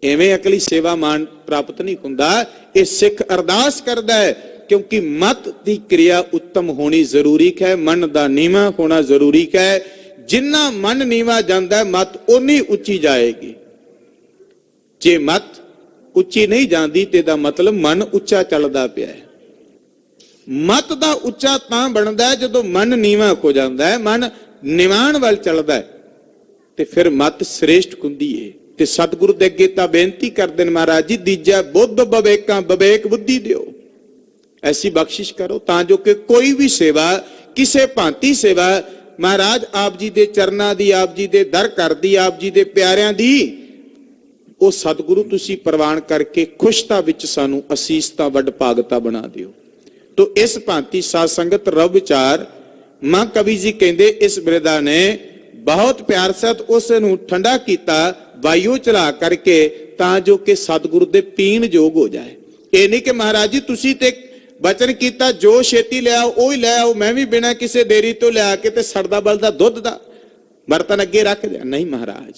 ਐਵੇਂ ਅਕਲੀ ਸੇਵਾ ਮਾਨ ਪ੍ਰਾਪਤ ਨਹੀਂ ਹੁੰਦਾ। ਇਹ ਸਿੱਖ ਅਰਦਾਸ ਕਰਦਾ ਹੈ ਕਿਉਂਕਿ ਮਤ ਦੀ ਕਿਰਿਆ ਉੱਤਮ ਹੋਣੀ ਜ਼ਰੂਰੀ ਹੈ, ਮਨ ਦਾ ਨੀਵਾਂ ਹੋਣਾ ਜ਼ਰੂਰੀ ਹੈ। ਜਿੰਨਾ ਮਨ ਨੀਵਾਂ ਜਾਂਦਾ ਹੈ ਮਤ ਉਨੀ ਉੱਚੀ ਜਾਏਗੀ। ਜੇ ਮਤ ਉੱਚੀ ਨਹੀਂ ਜਾਂਦੀ ਤੇ ਦਾ ਮਤਲਬ ਮਨ ਉੱਚਾ ਚੱਲਦਾ ਪਿਆ ਹੈ। ਮਤ ਦਾ ਉੱਚਾ ਤਾਂ ਬਣਦਾ ਹੈ ਜਦੋਂ ਮਨ ਨੀਵਾਂ ਹੋ ਜਾਂਦਾ ਹੈ, ਮਨ ਨਿਵਾਣ ਵੱਲ ਚੱਲਦਾ ਹੈ, ਤੇ ਫਿਰ ਮਤ ਸ੍ਰੇਸ਼ਟ ਹੁੰਦੀ ਏ। ਤੇ ਸਤਿਗੁਰੂ ਦੇ ਅੱਗੇ ਤਾਂ ਬੇਨਤੀ ਕਰਦੇ ਨੇ, ਮਹਾਰਾਜ ਜੀ ਦੀਜਾ ਬੁੱਧ ਵਿਵੇਕਾਂ ਵਿਵੇਕ ਬੁੱਧੀ ਦਿਓ, ਐਸੀ ਬਖਸ਼ਿਸ਼ ਕਰੋ ਤਾਂ ਜੋ ਕਿ ਕੋਈ ਵੀ ਸੇਵਾ, ਕਿਸੇ ਭਾਂਤੀ ਸੇਵਾ ਮਹਾਰਾਜ ਆਪ ਜੀ ਦੇ ਚਰਨਾਂ ਦੀ, ਆਪ ਜੀ ਦੇ ਦਰ ਘਰ ਦੀ, ਆਪ ਜੀ ਦੇ ਪਿਆਰਿਆਂ ਦੀ, ਉਹ ਸਤਿਗੁਰੂ ਤੁਸੀਂ ਪ੍ਰਵਾਨ ਕਰਕੇ ਖੁਸ਼ਤਾ ਵਿੱਚ ਸਾਨੂੰ ਅਸੀਸਤਾ ਵੱਡ ਭਾਗਤਾ ਬਣਾ ਦਿਓ। ਤੋ ਇਸ ਭਾਂਤੀ ਸਾਧ ਸੰਗਤ ਰਵ ਵਿਚਾਰ ਮਾਂ ਕਵੀ ਜੀ ਕਹਿੰਦੇ ਇਸ ਬਿਰਦਾ ਨੇ ਬਹੁਤ ਪਿਆਰ ਸਤ ਉਸ ਨੂੰ ਠੰਡਾ ਕੀਤਾ ਵਾਯੂ ਚਲਾ ਕਰਕੇ ਤਾਂ ਜੋ ਕਿ ਸਤਿਗੁਰੂ ਦੇ ਪੀਣ ਯੋਗ ਹੋ ਜਾਏ। ਇਹ ਨਹੀਂ ਕਿ ਮਹਾਰਾਜ ਜੀ ਤੁਸੀਂ ਤੇ ਬਚਨ ਕੀਤਾ ਜੋ ਛੇਤੀ ਲਿਆਓ ਉਹ ਹੀ ਲੈ ਆਓ, ਮੈਂ ਵੀ ਬਿਨਾਂ ਕਿਸੇ ਦੇਰੀ ਤੋਂ ਲਿਆ ਕੇ ਤੇ ਸੜਦਾ ਬਲਦਾ ਦੁੱਧ ਦਾ ਬਰਤਨ ਅੱਗੇ ਰੱਖ ਦਿਆ। ਨਹੀਂ ਮਹਾਰਾਜ,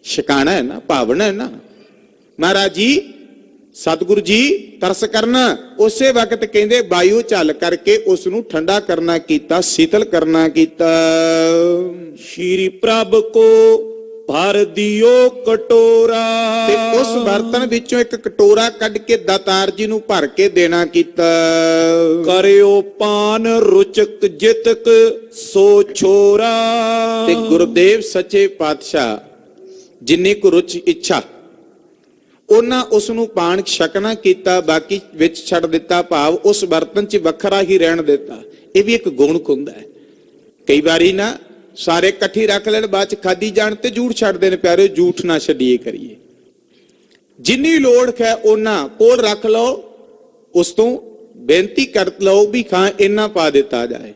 ਛਕਾਣਾ ਹੈ ਨਾ, ਭਾਵਨਾ ਹੈ ਨਾ। ਮਹਾਰਾਜ ਜੀ ਸਤਿਗੁਰੂ ਜੀ ਤਰਸ ਕਰਨਾ, ਉਸੇ ਵਕਤ ਕਹਿੰਦੇ ਵਾਯੂ ਝੱਲ ਕਰਕੇ ਉਸ ਨੂੰ ਠੰਡਾ ਕਰਨਾ ਕੀਤਾ, ਸ਼ੀਤਲ ਕਰਨਾ ਕੀਤਾ।
ਸ਼੍ਰੀ ਪ੍ਰਭ ਕੋ ਭਰ ਦਿਓ ਕਟੋਰਾ,
ਤੇ ਉਸ ਬਰਤਨ ਵਿੱਚੋਂ ਇੱਕ ਕਟੋਰਾ ਕੱਢ ਕੇ ਦਾਤਾਰ ਜੀ ਨੂੰ ਭਰ ਕੇ ਦੇਣਾ ਕੀਤਾ।
ਕਰਿਓ ਪਾਨ ਰੁਚਕ ਜਿਤਕ ਸੋ ਛੋਰਾ,
ਤੇ ਗੁਰਦੇਵ ਸੱਚੇ ਪਾਤਸ਼ਾਹ ਜਿੰਨੀ ਕੁ ਰੁਚ ਇੱਛਾ ਉਹਨਾਂ ਉਸ ਨੂੰ ਪਾਣ ਛਕਣਾ ਕੀਤਾ, ਬਾਕੀ ਵਿੱਚ ਛੱਡ ਦਿੱਤਾ, ਭਾਵ ਉਸ ਬਰਤਨ 'ਚ ਵੱਖਰਾ ਹੀ ਰਹਿਣ ਦਿੱਤਾ। ਇਹ ਵੀ ਇੱਕ ਗੁਣ ਹੁੰਦਾ ਹੈ। ਕਈ ਵਾਰੀ ਨਾ ਸਾਰੇ ਇਕੱਠੀ ਰੱਖ ਲੈਣ, ਬਾਅਦ 'ਚ ਖਾਦੀ ਜਾਣ ਤੇ ਝੂਠ ਛੱਡਦੇ ਨੇ। ਪਿਆਰਿਓ ਝੂਠ ਨਾ ਛੱਡੀਏ ਕਰੀਏ, ਜਿੰਨੀ ਲੋੜ ਹੈ ਉਹਨਾਂ ਕੋਲ ਰੱਖ ਲਓ, ਉਸ ਤੋਂ ਬੇਨਤੀ ਕਰ ਲਓ ਵੀ ਖਾਂ ਇੰਨਾ ਪਾ ਦਿੱਤਾ ਜਾਏ।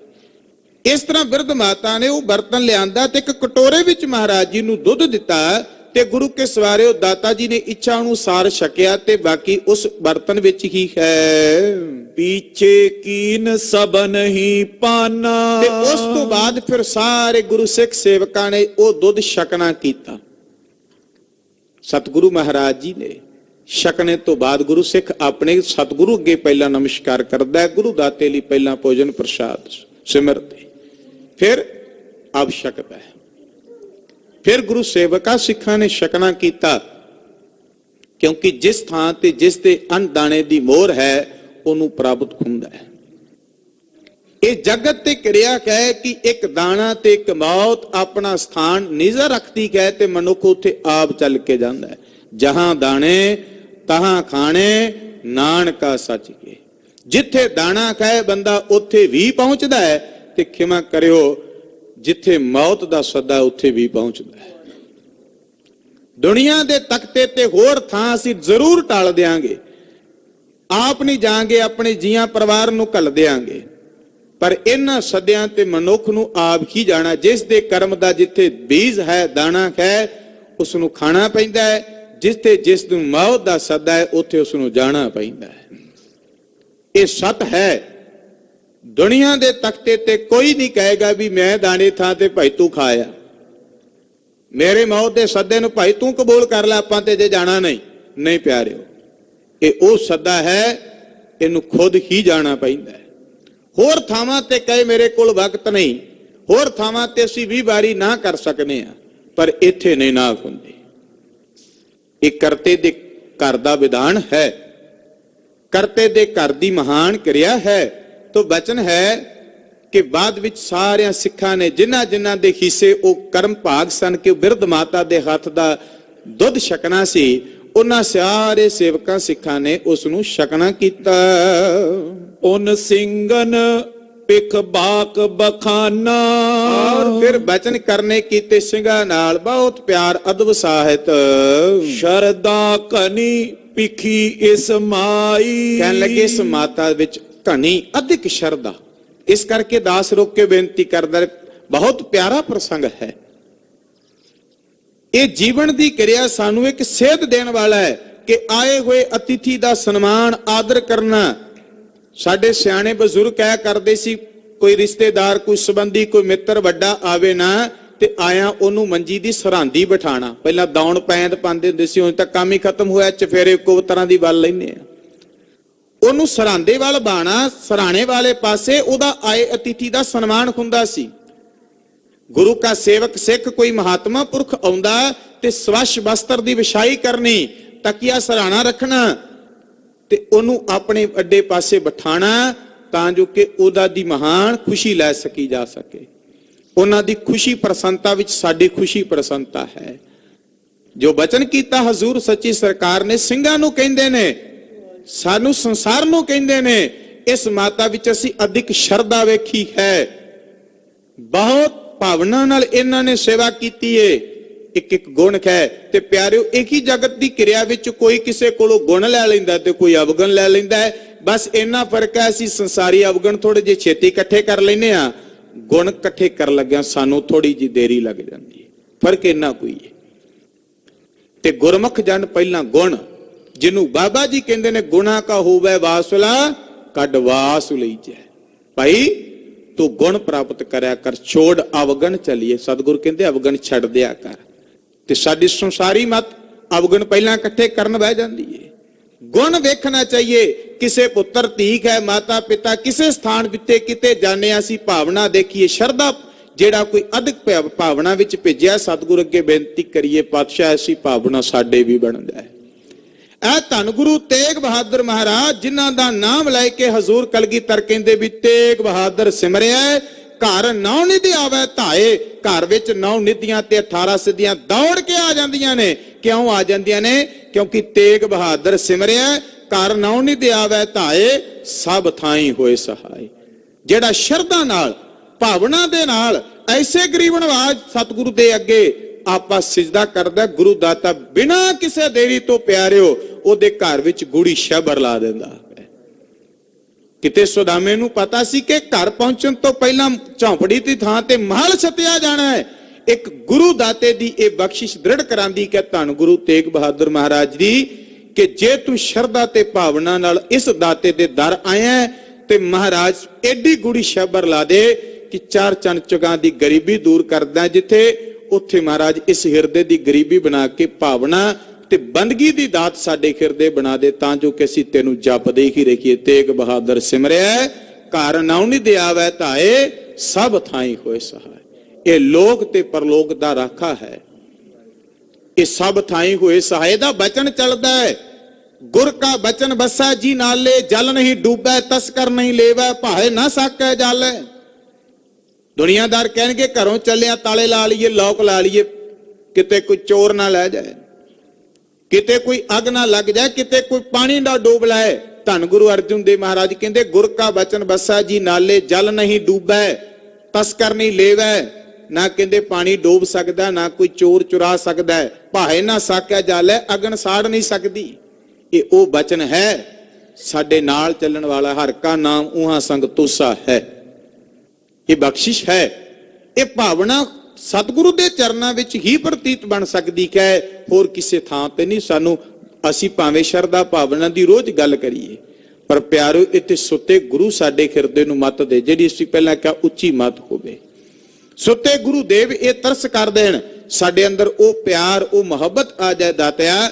ਇਸ ਤਰ੍ਹਾਂ ਬਿਰਧ ਮਾਤਾ ਨੇ ਉਹ ਬਰਤਨ ਲਿਆਂਦਾ ਤੇ ਇੱਕ ਕਟੋਰੇ ਵਿੱਚ ਮਹਾਰਾਜ ਜੀ ਨੂੰ ਦੁੱਧ ਦਿੱਤਾ ਤੇ ਗੁਰੂ ਕੇ ਸਵਾਰਿਓ ਦਾਤਾ ਜੀ ਨੇ ਇੱਛਾ ਅਨੁਸਾਰ ਛਕਿਆ ਤੇ ਬਾਕੀ ਉਸ ਬਰਤਨ ਵਿੱਚ ਹੀ ਹੈ।
ਪੀਛੇ ਕੀਨ ਸਭ ਨਹੀਂ ਪਾਨਾ,
ਤੇ ਉਸ ਤੋਂ ਬਾਅਦ ਫਿਰ ਸਾਰੇ ਗੁਰੂ ਸਿੱਖ ਸੇਵਕਾਂ ਨੇ ਉਹ ਦੁੱਧ ਛਕਣਾ ਕੀਤਾ। ਸਤਿਗੁਰੂ ਮਹਾਰਾਜ ਜੀ ਨੇ ਛਕਣੇ ਤੋਂ ਬਾਅਦ ਗੁਰੂ ਸਿੱਖ ਆਪਣੇ ਸਤਿਗੁਰੂ ਅੱਗੇ ਪਹਿਲਾਂ ਨਮਸਕਾਰ ਕਰਦਾ ਹੈ, ਗੁਰੂ ਦਾਤੇ ਲਈ ਪਹਿਲਾਂ ਭੋਜਨ ਪ੍ਰਸ਼ਾਦ ਸਿਮਰਦੇ, ਫਿਰ ਆਪ ਛਕਦਾ ਹੈ। ਫਿਰ ਗੁਰੂ ਸੇਵਕਾਂ ਸਿੱਖਾਂ ਨੇ ਛਕਣਾ ਕੀਤਾ, ਕਿਉਂਕਿ ਜਿਸ ਥਾਂ ਤੇ ਜਿਸ ਦੇ ਅੰਨ ਦਾਣੇ ਦੀ ਮੋਹਰ ਹੈ ਉਹਨੂੰ ਪ੍ਰਾਪਤ ਹੁੰਦਾ ਹੈ। ਇਹ ਜਗਤ ਤੇ ਕਿਰਿਆ ਕਹੇ ਕਿ ਇੱਕ ਦਾਣਾ ਤੇ ਇੱਕ ਮੌਤ ਆਪਣਾ ਸਥਾਨ ਨਿਜ਼ਾ ਰੱਖਦੀ ਹੈ ਤੇ ਮਨੁੱਖ ਉੱਥੇ ਆਪ ਚੱਲ ਕੇ ਜਾਂਦਾ ਹੈ। ਜਹਾਂ ਦਾਣੇ ਤਹਾਂ ਖਾਣੇ ਨਾਨਕਾ ਸੱਚ ਕੇ, ਜਿੱਥੇ ਦਾਣਾ ਕਹੇ ਬੰਦਾ ਉੱਥੇ ਵੀ ਪਹੁੰਚਦਾ ਹੈ, ਤੇ ਖਿਮਾ ਕਰਿਓ ਜਿੱਥੇ ਮੌਤ ਦਾ ਸੱਦਾ ਉੱਥੇ ਵੀ ਪਹੁੰਚਦਾ ਹੈ। ਦੁਨੀਆ ਦੇ ਤਖਤੇ ਤੇ ਹੋਰ ਥਾਂ ਅਸੀਂ ਜ਼ਰੂਰ ਟਾਲ ਦਿਆਂਗੇ, ਆਪ ਨਹੀਂ ਜਾਾਂਗੇ, ਆਪਣੇ ਜੀਆਂ ਪਰਿਵਾਰ ਨੂੰ ਘੱਲ ਦਿਆਂਗੇ, ਪਰ ਇਹਨਾਂ ਸੱਦਿਆਂ ਤੇ ਮਨੁੱਖ ਨੂੰ ਆਪ ਹੀ ਜਾਣਾ। ਜਿਸ ਦੇ ਕਰਮ ਦਾ ਜਿੱਥੇ ਬੀਜ ਹੈ, ਦਾਣਾ ਹੈ, ਉਸ ਨੂੰ ਖਾਣਾ ਪੈਂਦਾ ਹੈ। ਜਿਸ ਨੂੰ ਮੌਤ ਦਾ ਸੱਦਾ ਹੈ ਉੱਥੇ ਉਸ ਨੂੰ ਜਾਣਾ ਪੈਂਦਾ ਹੈ। ਇਹ ਸੱਤ ਹੈ। ਦੁਨੀਆ ਦੇ ਤਖਤੇ ਤੇ ਕੋਈ ਨਹੀਂ ਕਹੇਗਾ ਵੀ ਮੈਂ ਦਾਣੇ ਥਾਂ ਤੇ ਭਾਈ ਤੂੰ ਖਾਇਆ, ਮੇਰੇ ਮੌਤ ਦੇ ਸੱਦੇ ਨੂੰ ਭਾਈ ਤੂੰ ਕਬੂਲ ਕਰ ਲੈ, ਆਪਾਂ ਤੇ ਜੇ ਜਾਣਾ ਨਹੀਂ। ਨਹੀਂ ਪਿਆਰਿਓ, ਇਹ ਉਹ ਸੱਦਾ ਹੈ, ਇਹਨੂੰ ਖੁਦ ਹੀ ਜਾਣਾ ਪੈਂਦਾ ਹੈ। ਹੋਰ ਥਾਵਾਂ ਤੇ ਕਹੇ ਮੇਰੇ ਕੋਲ ਵਕਤ ਨਹੀਂ, ਹੋਰ ਥਾਵਾਂ ਤੇ ਅਸੀਂ 20 ਵਾਰੀ ਨਾ ਕਰ ਸਕਨੇ ਆ, ਪਰ ਇੱਥੇ ਨਹੀਂ ਨਾ ਹੁੰਦੀ। ਇਹ ਕਰਤੇ ਦੇ ਘਰ ਦਾ ਵਿਧਾਨ ਹੈ, ਕਰਤੇ ਦੇ ਘਰ ਦੀ ਮਹਾਨ ਕਿਰਿਆ ਹੈ। ਤੋ ਬਚਨ ਹੈ ਕਿ ਬਾਅਦ ਵਿੱਚ ਸਾਰਿਆਂ ਸਿੱਖਾਂ ਨੇ ਜਿਨ੍ਹਾਂ ਦੇ ਹਿੱਸੇ ਉਹ ਕਰਮ ਭਾਗ ਸਨ ਕਿ ਬਿਰਧ ਮਾਤਾ ਦੇ ਹੱਥ ਦਾ ਦੁੱਧ ਛਕਣਾ ਸੀ, ਉਹਨਾਂ ਸਾਰੇ ਸੇਵਕਾਂ ਸਿੱਖਾਂ ਨੇ ਉਸ ਨੂੰ ਛਕਣਾ ਕੀਤਾ।
ਉਨ ਸਿੰਘਨ ਪਿਖ ਬਾਕ ਬਖਾਨਾ,
ਔਰ ਫਿਰ ਬਚਨ ਕਰਨੇ ਕੀਤੇ ਸਿੰਘਾਂ ਨਾਲ ਬਹੁਤ ਪਿਆਰ ਅਦਬ ਸਾਹਿਤ।
ਸ਼ਰਦਾ ਕਨੀ ਪਿਖੀ ਇਸ ਮਾਈ,
ਕਹਿਣ ਲੱਗੇ ਇਸ ਮਾਤਾ ਵਿੱਚ ਘਣੀ ਅਧਿਕ ਸ਼ਰਧਾ। ਇਸ ਕਰਕੇ ਦਾਸ ਰੋਕ ਕੇ ਬੇਨਤੀ ਕਰਦਾ, ਬਹੁਤ ਪਿਆਰਾ ਪ੍ਰਸੰਗ ਹੈ। ਇਹ ਜੀਵਨ ਦੀ ਕਿਰਿਆ ਸਾਨੂੰ ਇੱਕ ਸੇਧ ਦੇਣ ਵਾਲਾ ਹੈ ਕਿ ਆਏ ਹੋਏ ਅਤਿਥੀ ਦਾ ਸਨਮਾਨ ਆਦਰ ਕਰਨਾ। ਸਾਡੇ ਸਿਆਣੇ ਬਜ਼ੁਰਗ ਕਹਿ ਕਰਦੇ ਸੀ, ਕੋਈ ਰਿਸ਼ਤੇਦਾਰ, ਕੋਈ ਸੰਬੰਧੀ, ਕੋਈ ਮਿੱਤਰ ਵੱਡਾ ਆਵੇ ਨਾ ਤੇ ਆਇਆ ਉਹਨੂੰ ਮੰਜੀ ਦੀ ਸਰਹਾਂਦੀ ਬਿਠਾਣਾ। ਪਹਿਲਾਂ ਦੌਣ ਪੈਂਦ ਪਾਉਂਦੇ ਹੁੰਦੇ ਸੀ, ਹੁਣ ਤਾਂ ਕੰਮ ਹੀ ਖਤਮ ਹੋਇਆ, ਚਫੇਰੇ ਇੱਕੋ ਤਰ੍ਹਾਂ ਦੀ ਵੱਲ ਲੈਂਦੇ ਆ। ਉਹਨੂੰ ਸਰਹਾਂਦੇ ਵੱਲ ਬਾਣਾ, ਸਰਾਣੇ ਵਾਲੇ ਪਾਸੇ ਉਹਦਾ ਆਏ ਅਤਿਥੀ ਦਾ ਸਨਮਾਨ ਹੁੰਦਾ ਸੀ। ਗੁਰੂ ਕਾ ਸੇਵਕ ਸਿੱਖ ਕੋਈ ਮਹਾਤਮਾ ਪੁਰਖ ਆਉਂਦਾ ਤੇ ਸਵੱਛ ਵਸਤਰ ਦੀ ਵਿਛਾਈ ਕਰਨੀ, ਤਕੀਆ ਸਰਾਣਾ ਰੱਖਣਾ ਤੇ ਉਹਨੂੰ ਆਪਣੇ ਅੱਡੇ ਪਾਸੇ ਬਿਠਾਣਾ, ਤਾਂ ਜੋ ਕਿ ਉਹਦਾ ਦੀ ਮਹਾਨ ਖੁਸ਼ੀ ਲੈ ਸਕੀ ਜਾ ਸਕੇ। ਉਹਨਾਂ ਦੀ ਖੁਸ਼ੀ ਪ੍ਰਸੰਨਤਾ ਵਿੱਚ ਸਾਡੀ ਖੁਸ਼ੀ ਪ੍ਰਸੰਨਤਾ ਹੈ। ਜੋ ਬਚਨ ਕੀਤਾ ਹਜ਼ੂਰ ਸੱਚੀ ਸਰਕਾਰ ਨੇ, ਸਿੰਘਾਂ ਨੂੰ ਕਹਿੰਦੇ ਨੇ, ਸਾਨੂੰ ਸੰਸਾਰ ਨੂੰ ਕਹਿੰਦੇ ਨੇ, ਇਸ ਮਾਤਾ ਵਿੱਚ ਅਸੀਂ ਅਧਿਕ ਸ਼ਰਧਾ ਵੇਖੀ ਹੈ। ਬਹੁਤ ਭਾਵਨਾ ਨਾਲ ਇਹਨਾਂ ਨੇ ਸੇਵਾ ਕੀਤੀ ਏ। ਇੱਕ ਇੱਕ ਗੁਣ ਹੈ। ਤੇ ਪਿਆਰਿਓ, ਇੱਕ ਹੀ ਜਗਤ ਦੀ ਕਿਰਿਆ ਵਿੱਚ ਕੋਈ ਕਿਸੇ ਕੋਲੋਂ ਗੁਣ ਲੈ ਲੈਂਦਾ ਤੇ ਕੋਈ ਅਵਗੁਣ ਲੈ ਲੈਂਦਾ ਹੈ। ਬਸ ਇੰਨਾ ਫਰਕ ਹੈ, ਅਸੀਂ ਸੰਸਾਰੀ ਅਵਗੁਣ ਥੋੜੇ ਜਿਹੇ ਛੇਤੀ ਇਕੱਠੇ ਕਰ ਲੈਨੇ ਆ, ਗੁਣ ਇਕੱਠੇ ਕਰਨ ਲੱਗਿਆ ਸਾਨੂੰ ਥੋੜੀ ਜਿਹੀ ਦੇਰੀ ਲੱਗ ਜਾਂਦੀ ਹੈ। ਫਰਕ ਇੰਨਾ ਕੋਈ ਹੈ। ਤੇ ਗੁਰਮੁਖ ਜਨ ਪਹਿਲਾਂ ਗੁਣ, ਜਿਹਨੂੰ ਬਾਬਾ ਜੀ ਕਹਿੰਦੇ ਨੇ ਗੁਣਾ ਕਾ ਹੋਵੇ ਵਾਸਲਾ ਕੱਢ ਵਾਸ ਲਈ ਜੈ। ਭਾਈ ਤੂੰ ਗੁਣ ਪ੍ਰਾਪਤ ਕਰਿਆ ਕਰ, ਛੋੜ ਅਵਗਣ ਚਲੀਏ। ਸਤਿਗੁਰ ਕਹਿੰਦੇ ਅਵਗਣ ਛੱਡ ਦਿਆ ਕਰ। ਤੇ ਸਾਡੀ ਸੰਸਾਰੀ ਮਤ ਅਵਗਣ ਪਹਿਲਾਂ ਇਕੱਠੇ ਕਰਨ ਬਹਿ ਜਾਂਦੀ ਹੈ। ਗੁਣ ਵੇਖਣਾ ਚਾਹੀਏ। ਕਿਸੇ ਪੁੱਤਰ ਧੀਕ ਹੈ, ਮਾਤਾ ਪਿਤਾ ਕਿਸੇ ਸਥਾਨ ਉੱਤੇ ਕਿਤੇ ਜਾਣੇ, ਅਸੀਂ ਭਾਵਨਾ ਦੇਖੀਏ, ਸ਼ਰਧਾ ਜਿਹੜਾ ਕੋਈ ਅਧਿਕ ਭਾਵਨਾ ਵਿੱਚ ਭੇਜਿਆ, ਸਤਿਗੁਰ ਅੱਗੇ ਬੇਨਤੀ ਕਰੀਏ, ਪਾਤਸ਼ਾਹ ਐਸੀ ਭਾਵਨਾ ਸਾਡੇ ਵੀ ਬਣ ਜਾਏ। ਇਹ ਧੰਨ ਗੁਰੂ ਤੇਗ ਬਹਾਦਰ ਮਹਾਰਾਜ, ਜਿਨ੍ਹਾਂ ਦਾ ਨਾਮ ਲੈ ਕੇ ਹਜ਼ੂਰ ਕਲਗੀਧਰ ਕਹਿੰਦੇ ਵੀ ਤੇਗ ਬਹਾਦਰ ਸਿਮਰਿਆ, ਘਰ 9 ਨਿਧੀ ਆਵੇ ਧਾਏ। ਘਰ ਵਿੱਚ 9 ਨਿਧੀਆਂ ਤੇ 18 ਸਿੱਧੀਆਂ ਦੌੜ ਕੇ ਆ ਜਾਂਦੀਆਂ ਨੇ। ਕਿਉਂ ਆ ਜਾਂਦੀਆਂ ਨੇ? ਕਿਉਂਕਿ ਤੇਗ ਬਹਾਦਰ ਸਿਮਰਿਆ, ਘਰ 9 ਨਿਧੀ ਆਵੇ ਧਾਏ, ਸਭ ਥਾਈ ਹੋਏ ਸਹਾਈ। ਜਿਹੜਾ ਸ਼ਰਧਾ ਨਾਲ, ਭਾਵਨਾ ਦੇ ਨਾਲ ਐਸੇ ਗਰੀਬ ਨਵਾਜ ਸਤਿਗੁਰੂ ਦੇ ਅੱਗੇ ਆਪਾ ਸਿਜਦਾ ਕਰਦਾ, ਗੁਰੂ ਦਾਤਾ ਬਿਨਾਂ ਕਿਸੇ ਦੇਰੀ ਤੋਂ ਪਿਆਰਿਓ ਉਹਦੇ ਘਰ ਵਿੱਚ ਗੂੜੀ ਸ਼ਬਰ ਲਾ ਦਿੰਦਾ। ਕਿਤੇ ਸੁਦਾਮੇ ਨੂੰ ਪਤਾ ਸੀ ਕਿ ਘਰ ਪਹੁੰਚਣ ਤੋਂ ਪਹਿਲਾਂ ਝੌਂਪੜੀ ਦੀ ਥਾਂ ਤੇ ਮਹਲ ਛਤਿਆ ਜਾਣਾ ਹੈ। ਇੱਕ ਗੁਰੂ ਦਾਤੇ ਦੀ ਇਹ ਬਖਸ਼ਿਸ਼ ਦ੍ਰਿੜ ਕਰਾਂਦੀ ਕਿ ਧੰਨ ਗੁਰੂ ਤੇਗ ਬਹਾਦਰ ਮਹਾਰਾਜ ਦੀ, ਕਿ ਜੇ ਤੂੰ ਸ਼ਰਧਾ ਤੇ ਭਾਵਨਾ ਨਾਲ ਇਸ ਦਾਤੇ ਦੇ ਦਰ ਆਇਆ ਤੇ ਮਹਾਰਾਜ ਐਡੀ ਗੂੜੀ ਸ਼ਬਰ ਲਾ ਦੇ ਕਿ 4 ਚੰਨ ਚੁਗਾਂ ਦੀ ਗਰੀਬੀ ਦੂਰ ਕਰਦਾ। ਜਿੱਥੇ ਉੱਥੇ ਮਹਾਰਾਜ ਇਸ ਹਿਰਦੇ ਦੀ ਗਰੀਬੀ ਬਣਾ ਕੇ ਭਾਵਨਾ ਤੇ ਬੰਦਗੀ ਦੀ ਦਾਤ ਸਾਡੇ ਹਿਰਦੇ ਬਣਾ ਦੇ, ਤਾਂ ਜੋ ਕਿ ਅਸੀਂ ਤੈਨੂੰ ਜਪਦੇ ਹੀ ਰਹੀਏ। ਤੇਗ ਬਹਾਦਰ ਸਿਮਰਿਆ, ਘਰ 9 ਨਿਧੀ ਆਵੇ ਧਾਏ, ਸਭ ਥਾਈ ਹੋਏ ਸਹਾय। ਇਹ ਲੋਕ ਤੇ ਪਰਲੋਕ ਦਾ ਰਾਖਾ ਹੈ। ਇਹ ਸਭ ਥਾਈ ਹੋਏ ਸਹਾय ਦਾ ਬਚਨ ਚੱਲਦਾ ਹੈ। ਗੁਰ ਕਾ ਬਚਨ ਬਸੈ ਜੀ ਨਾਲੇ, ਜਲ ਨਹੀਂ ਡੂਬੈ ਤਸਕਰ ਨਹੀਂ ਲੇਵੈ, ਭਾਏ ਨਾ ਸਾਕੈ ਜਾਲੇ। ਦੁਨੀਆਦਾਰ ਕਹਿਣਗੇ ਘਰੋਂ ਚੱਲਿਆ ਤਾਲੇ ਲਾ ਲਈਏ, ਲੋਕ ਲਾ ਲਈਏ, ਕਿਤੇ ਕੋਈ ਚੋਰ ਨਾ ਲੈ ਜਾਏ, ਕਿਤੇ ਕੋਈ ਅੱਗ ਨਾ ਲੱਗ ਜਾਏ, ਕਿਤੇ ਕੋਈ ਪਾਣੀ ਨਾ ਡੋਬ ਲਾਏ। ਧੰਨ ਗੁਰੂ ਅਰਜਨ ਦੇਵ ਮਹਾਰਾਜ ਕਹਿੰਦੇ ਗੁਰ ਕਾ ਬਚਨ ਬਸੈ ਜੀ ਨਾਲੇ, ਜਲ ਨਹੀਂ ਡੂਬੈ ਤਸਕਰ ਨਹੀਂ ਲੇਵੈ। ਨਾ ਕਹਿੰਦੇ ਪਾਣੀ ਡੋਬ ਸਕਦਾ, ਨਾ ਕੋਈ ਚੋਰ ਚੁਰਾ ਸਕਦਾ, ਭਾਏ ਨਾ ਸਾਕਿਆ ਜਾਲੇ, ਅਗਨ ਸਾੜ ਨਹੀਂ ਸਕਦੀ। ਇਹ ਉਹ ਬਚਨ ਹੈ ਸਾਡੇ ਨਾਲ ਚੱਲਣ ਵਾਲਾ। ਹਰ ਕਾ ਨਾਮ ਉਹਾਂ ਸੰਗ ਤੁਸਾ ਹੈ। ਇਹ ਬਖਸ਼ਿਸ਼ ਹੈ। ਇਹ ਭਾਵਨਾ ਸਤਿਗੁਰੂ ਦੇ ਚਰਨਾਂ ਵਿੱਚ ਹੀ ਪ੍ਰਤੀਤ ਬਣ ਸਕਦੀ ਹੈ, ਹੋਰ ਕਿਸੇ ਥਾਂ ਤੇ ਨਹੀਂ। ਸਾਨੂੰ ਅਸੀਂ ਭਾਵੇਂ ਸ਼ਰਧਾ ਭਾਵਨਾ ਦੀ ਰੋਜ਼ ਗੱਲ ਕਰੀਏ, ਪਰ ਪਿਆਰੋ ਇੱਥੇ ਸੁੱਤੇ ਗੁਰੂ ਸਾਡੇ ਹਿਰਦੇ ਨੂੰ ਮੱਤ ਦੇ, ਜਿਹੜੀ ਅਸੀਂ ਪਹਿਲਾਂ ਕਿਹਾ ਉੱਚੀ ਮੱਤ ਹੋਵੇ। ਸੁੱਤੇ ਗੁਰੂ ਦੇਵ ਇਹ ਤਰਸ ਕਰ ਦੇਣ, ਸਾਡੇ ਅੰਦਰ ਉਹ ਪਿਆਰ, ਉਹ ਮੁਹੱਬਤ ਆ ਜਾਏ। ਦਾਤਿਆ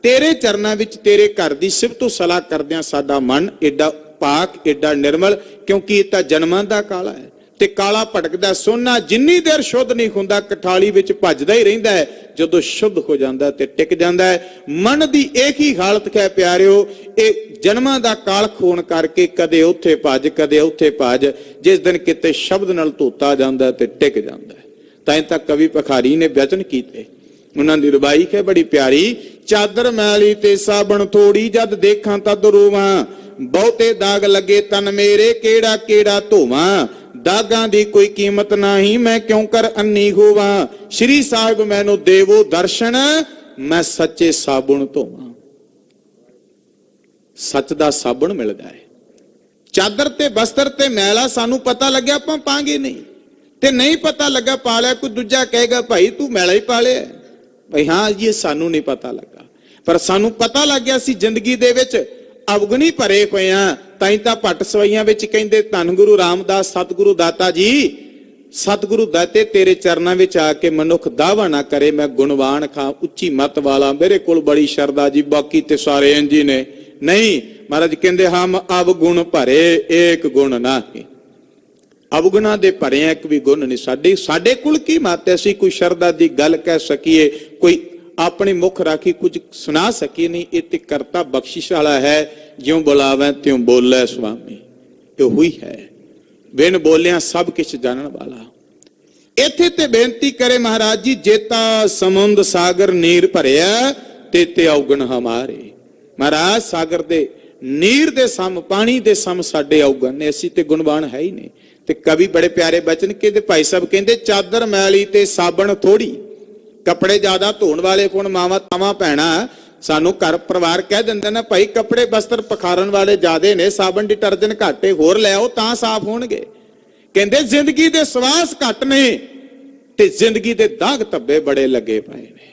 ਤੇਰੇ ਚਰਨਾਂ ਵਿੱਚ ਤੇਰੇ ਘਰ ਦੀ ਸਿਫਤੋ ਸਲਾਹ ਕਰਦਿਆਂ ਸਾਡਾ ਮਨ ਏਡਾ ਪਾਕ, ਏਡਾ ਨਿਰਮਲ, ਕਿਉਂਕਿ ਇਹ ਤਾਂ ਜਨਮਾਂ ਦਾ ਕਾਲਾ ਹੈ ਤੇ ਕਾਲਾ ਭਟਕਦਾ ਸੋਨਾ ਜਿੰਨੀ ਦੇਰ ਸ਼ੁੱਧ ਨਹੀਂ ਹੁੰਦਾ ਕਠਾਲੀ ਵਿੱਚ ਭੱਜਦਾ ਹੀ ਰਹਿੰਦਾ ਹੈ। ਜਦੋਂ ਸ਼ੁੱਧ ਹੋ ਜਾਂਦਾ ਤੇ ਟਿਕ ਜਾਂਦਾ ਹੈ। ਮਨ ਦੀ ਇੱਕ ਹੀ ਹਾਲਤ ਹੈ ਪਿਆਰਿਓ, ਇਹ ਜਨਮਾਂ ਦਾ ਕਾਲਖ ਹੋਣ ਕਰਕੇ ਕਦੇ ਉੱਥੇ ਭੱਜ, ਕਦੇ ਉੱਥੇ ਭੱਜ। ਜਿਸ ਦਿਨ ਕਿਤੇ ਸ਼ਬਦ ਨਾਲ ਧੋਤਾ ਜਾਂਦਾ ਤੇ ਟਿਕ ਜਾਂਦਾ ਹੈ। ਤਾਂ ਤੱਕ ਕਵੀ ਭਖਾਰੀ ਨੇ ਬਚਨ ਕੀਤੇ, ਉਹਨਾਂ ਦੀ ਰਬਾਈ ਹੈ ਬੜੀ ਪਿਆਰੀ। ਚਾਦਰ ਮੈਲੀ ਤੇ ਸਾਬਣ ਥੋੜੀ, ਜਦ ਦੇਖਾਂ ਤਦ ਰੋਵਾਂ, ਬਹੁਤੇ ਦਾਗ ਲੱਗੇ ਤਨ ਮੇਰੇ, ਕਿਹੜਾ ਕਿਹੜਾ ਧੋਵਾਂ। ਦਾਗਾਂ ਦੀ ਕੋਈ ਕੀਮਤ ਨਹੀਂ, ਮੈਂ ਕਿਉਂ ਕਰ ਅੰਨੀ ਹੋਵਾਂ। ਸ਼੍ਰੀ ਸਾਹਿਬ ਮੈਨੂੰ ਦੇਵੋ ਦਰਸ਼ਨ, ਮੈਂ ਸੱਚੇ ਸਾਬੁਣ ਧੋਵਾਂ। ਸੱਚ ਦਾ ਸਾਬਣ ਮਿਲਦਾ ਹੈ। ਚਾਦਰ ਤੇ ਬਸਤਰ ਤੇ ਮੈਲਾ ਸਾਨੂੰ ਪਤਾ ਲੱਗਿਆ, ਆਪਾਂ ਪਾਂਗੇ ਨਹੀਂ। ਤੇ ਨਹੀਂ ਪਤਾ ਲੱਗਾ ਪਾ ਲਿਆ, ਕੋਈ ਦੂਜਾ ਕਹੇਗਾ ਭਾਈ ਤੂੰ ਮੈਲਾ ਹੀ ਪਾ ਲਿਆ। ਭਾਈ ਹਾਂ ਜੀ, ਸਾਨੂੰ ਨਹੀਂ ਪਤਾ ਲੱਗਾ, ਪਰ ਸਾਨੂੰ ਪਤਾ ਲੱਗ ਗਿਆ ਸੀ ਜ਼ਿੰਦਗੀ ਦੇ ਵਿੱਚ ਅਵਗੁਣੀ ਭਰੇ ਹੋਏ ਆ। ਤਾਂ ਭੱਟ ਸਵਈਆਂ ਵਿੱਚ ਕਹਿੰਦੇ ਧੰਨ ਗੁਰੂ ਰਾਮਦਾਸ ਸਤਿਗੁਰੂ ਦਾਤਾ ਜੀ, ਸਤਿਗੁਰੂ ਦਾਤੇ ਤੇਰੇ ਚਰਨਾਂ ਵਿੱਚ ਆ ਕੇ ਮਨੁੱਖ ਦਾਵਾ ਨਾ ਕਰੇ ਮੈਂ ਗੁਣਵਾਨ ਖਾਂ, ਉੱਚੀ ਮੱਤ ਵਾਲਾ, ਮੇਰੇ ਕੋਲ ਬੜੀ ਸ਼ਰਧਾ ਜੀ, ਬਾਕੀ ਤੇ ਸਾਰੇ ਇੰਜ ਹੀ ਨੇ। ਨਹੀਂ, ਮਹਾਰਾਜ ਕਹਿੰਦੇ ਹਮ ਅਵਗੁਣ ਭਰੇ ਏਕ ਗੁਣ ਨਾਹੀ। ਅਵਗੁਣਾ ਦੇ ਭਰੇ ਇੱਕ ਵੀ ਗੁਣ ਨਹੀਂ। ਸਾਡੇ ਕੋਲ ਕੀ ਮੱਤ ਅਸੀਂ ਕੋਈ ਸ਼ਰਧਾ ਦੀ ਗੱਲ ਕਹਿ ਸਕੀਏ, ਕੋਈ ਆਪਣੀ ਮੁਖ ਰਾਖੀ ਕੁਝ ਸੁਣਾ ਸਕੀਏ ਨਹੀਂ। ਇਹ ਤੇ ਕਰਤਾ ਬਖਸ਼ਿਸ਼ ਵਾਲਾ ਹੈ, ਜਿਉਂ ਬੁਲਾਵੇਂ ਤਿਉਂ ਬੋਲੇ ਸੁਆਮੀ। ਇਹੋ ਹੀ ਹੈ। ਬਿਨ ਬੋਲਿਆ ਸਭ ਕਿਛ ਜਾਣਨ ਵਾਲਾ। ਇੱਥੇ ਤੇ ਬੇਨਤੀ ਕਰੇ ਮਹਾਰਾਜ ਜੀ, ਜੇਤਾ ਸਮੁੰਦ ਸਾਗਰ ਨੀਰ ਭਰਿਆ ਤੇ ਔਗਣ ਹਮਾਰੇ। ਮਹਾਰਾਜ ਸਾਗਰ ਦੇ ਨੀਰ ਦੇ ਸਮ, ਪਾਣੀ ਦੇ ਸਮ ਸਾਡੇ ਔਗਣ ਨੇ, ਅਸੀਂ ਤੇ ਗੁਣਵਾਨ ਹੈ ਹੀ ਨਹੀਂ। ਤੇ ਕਵੀ ਬੜੇ ਪਿਆਰੇ ਬਚਨ ਕਹਿੰਦੇ, ਭਾਈ ਸਾਹਿਬ ਕਹਿੰਦੇ, ਚਾਦਰ ਮੈਲੀ ਤੇ ਸਾਬਣ ਥੋੜੀ, ਕੱਪੜੇ ਜ਼ਿਆਦਾ ਧੋਣ ਵਾਲੇ ਕੋਣ ਮਾਵਾਂ ਤਾਵਾਂ ਭੈਣਾ ਸਾਨੂੰ ਘਰ ਪਰਿਵਾਰ ਕਹਿ ਦਿੰਦੇ ਨੇ, ਭਾਈ ਕੱਪੜੇ ਬਸਤਰ ਪਖਾਰਨ ਵਾਲੇ ਜ਼ਿਆਦੇ ਨੇ, ਸਾਬਣ ਡਿਟਰਜਨ ਘਾਟੇ ਹੋਰ ਲੈ ਆਓ ਤਾਂ ਸਾਫ਼ ਹੋਣਗੇ। ਕਹਿੰਦੇ ਜ਼ਿੰਦਗੀ ਦੇ ਸਵਾਸ ਘੱਟ ਨੇ ਤੇ ਜ਼ਿੰਦਗੀ ਦੇ ਦਾਗ ਧੱਬੇ ਬੜੇ ਲੱਗੇ ਪਏ ਨੇ।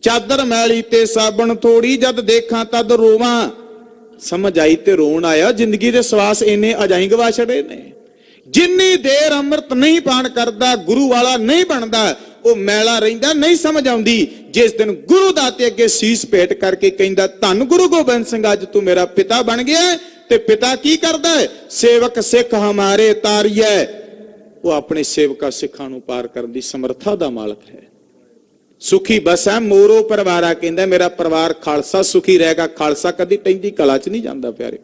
ਚਾਦਰ ਮੈਲੀ ਤੇ ਸਾਬਣ ਥੋੜੀ, ਜਦ ਦੇਖਾਂ ਤਦ ਰੋਵਾਂ। ਸਮਝ ਆਈ ਤੇ ਰੋਣ ਆਇਆ, ਜ਼ਿੰਦਗੀ ਦੇ ਸਵਾਸ ਇੰਨੇ ਅਜਾਈ ਗਵਾ ਛੜੇ ਨੇ। ਜਿੰਨੀ ਦੇਰ ਅੰਮ੍ਰਿਤ ਨਹੀਂ ਪਾਣ ਕਰਦਾ, ਗੁਰੂ ਵਾਲਾ ਨਹੀਂ ਬਣਦਾ, ਉਹ ਮੈਲਾ ਰਹਿੰਦਾ, ਨਹੀਂ ਸਮਝ ਆਉਂਦੀ। ਜਿਸ ਦਿਨ ਗੁਰੂ ਦਾਤੇ ਅੱਗੇ ਸੀਸ ਭੇਟ ਕਰਕੇ ਕਹਿੰਦਾ, ਧੰਨ ਗੁਰੂ ਗੋਬਿੰਦ ਸਿੰਘ, ਅੱਜ ਤੂੰ ਮੇਰਾ ਪਿਤਾ ਬਣ ਗਿਆ। ਤੇ ਪਿਤਾ ਕੀ ਕਰਦਾ ਹੈ? ਸੇਵਕ ਸਿੱਖ ਹਮਾਰੇ ਤਾਰੀਐ। ਉਹ ਆਪਣੇ ਸੇਵਕਾਂ ਸਿੱਖਾਂ ਨੂੰ ਪਾਰ ਕਰਨ ਦੀ ਸਮਰੱਥਾ ਦਾ ਮਾਲਕ ਹੈ। ਸੁਖੀ ਬਸੈ ਮੋਰੋ ਪਰਿਵਾਰਾ, ਕਹਿੰਦਾ ਮੇਰਾ ਪਰਿਵਾਰ ਖਾਲਸਾ ਸੁਖੀ ਰਹੇਗਾ। ਖਾਲਸਾ ਕਦੀ ਟੈਂਦੀ ਕਲਾ ਚ ਨਹੀਂ ਜਾਂਦਾ ਪਿਆਰੇ,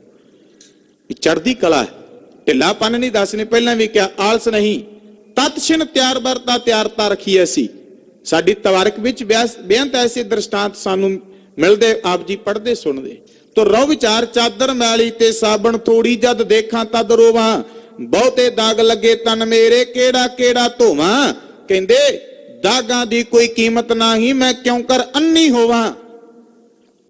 ਇਹ ਚੜ੍ਹਦੀ ਕਲਾ ਹੈ। ਢਿੱਲਾਪਨ ਨਹੀਂ ਦੱਸਣੇ, ਪਹਿਲਾਂ ਵੀ ਕਿਹਾ, ਆਲਸ ਨਹੀਂ। ਤਤਛਿਣ ਤਿਆਰ ਵਰਤਾ ਤਿਆਰਤਾ ਰੱਖੀ ਐਸੀ। ਸਾਡੀ ਤਵਾਰਕ ਵਿੱਚ ਬੇਅੰਤ ਐਸੇ ਦ੍ਰਿਸ਼ਟਾਂਤ ਸਾਨੂੰ ਮਿਲਦੇ, ਆਪ ਜੀ ਪੜ੍ਹਦੇ ਸੁਣਦੇ। ਤੋ ਰੋ ਵਿਚਾਰ, ਚਾਦਰ ਮੈਲੀ ਤੇ ਸਾਬਣ ਥੋੜੀ, ਜਦ ਦੇਖਾਂ ਤਦ ਰੋਵਾਂ। ਬਹੁਤੇ ਦਾਗ ਲੱਗੇ ਤਨ ਮੇਰੇ, ਕਿਹੜਾ ਕਿਹੜਾ ਧੋਵਾਂ। ਕਹਿੰਦੇ ਦਾਗਾਂ ਦੀ ਕੋਈ ਕੀਮਤ ਨਹੀਂ, ਮੈਂ ਕਿਉਂ ਕਰ ਅੰਨੀ ਹੋਵਾਂ।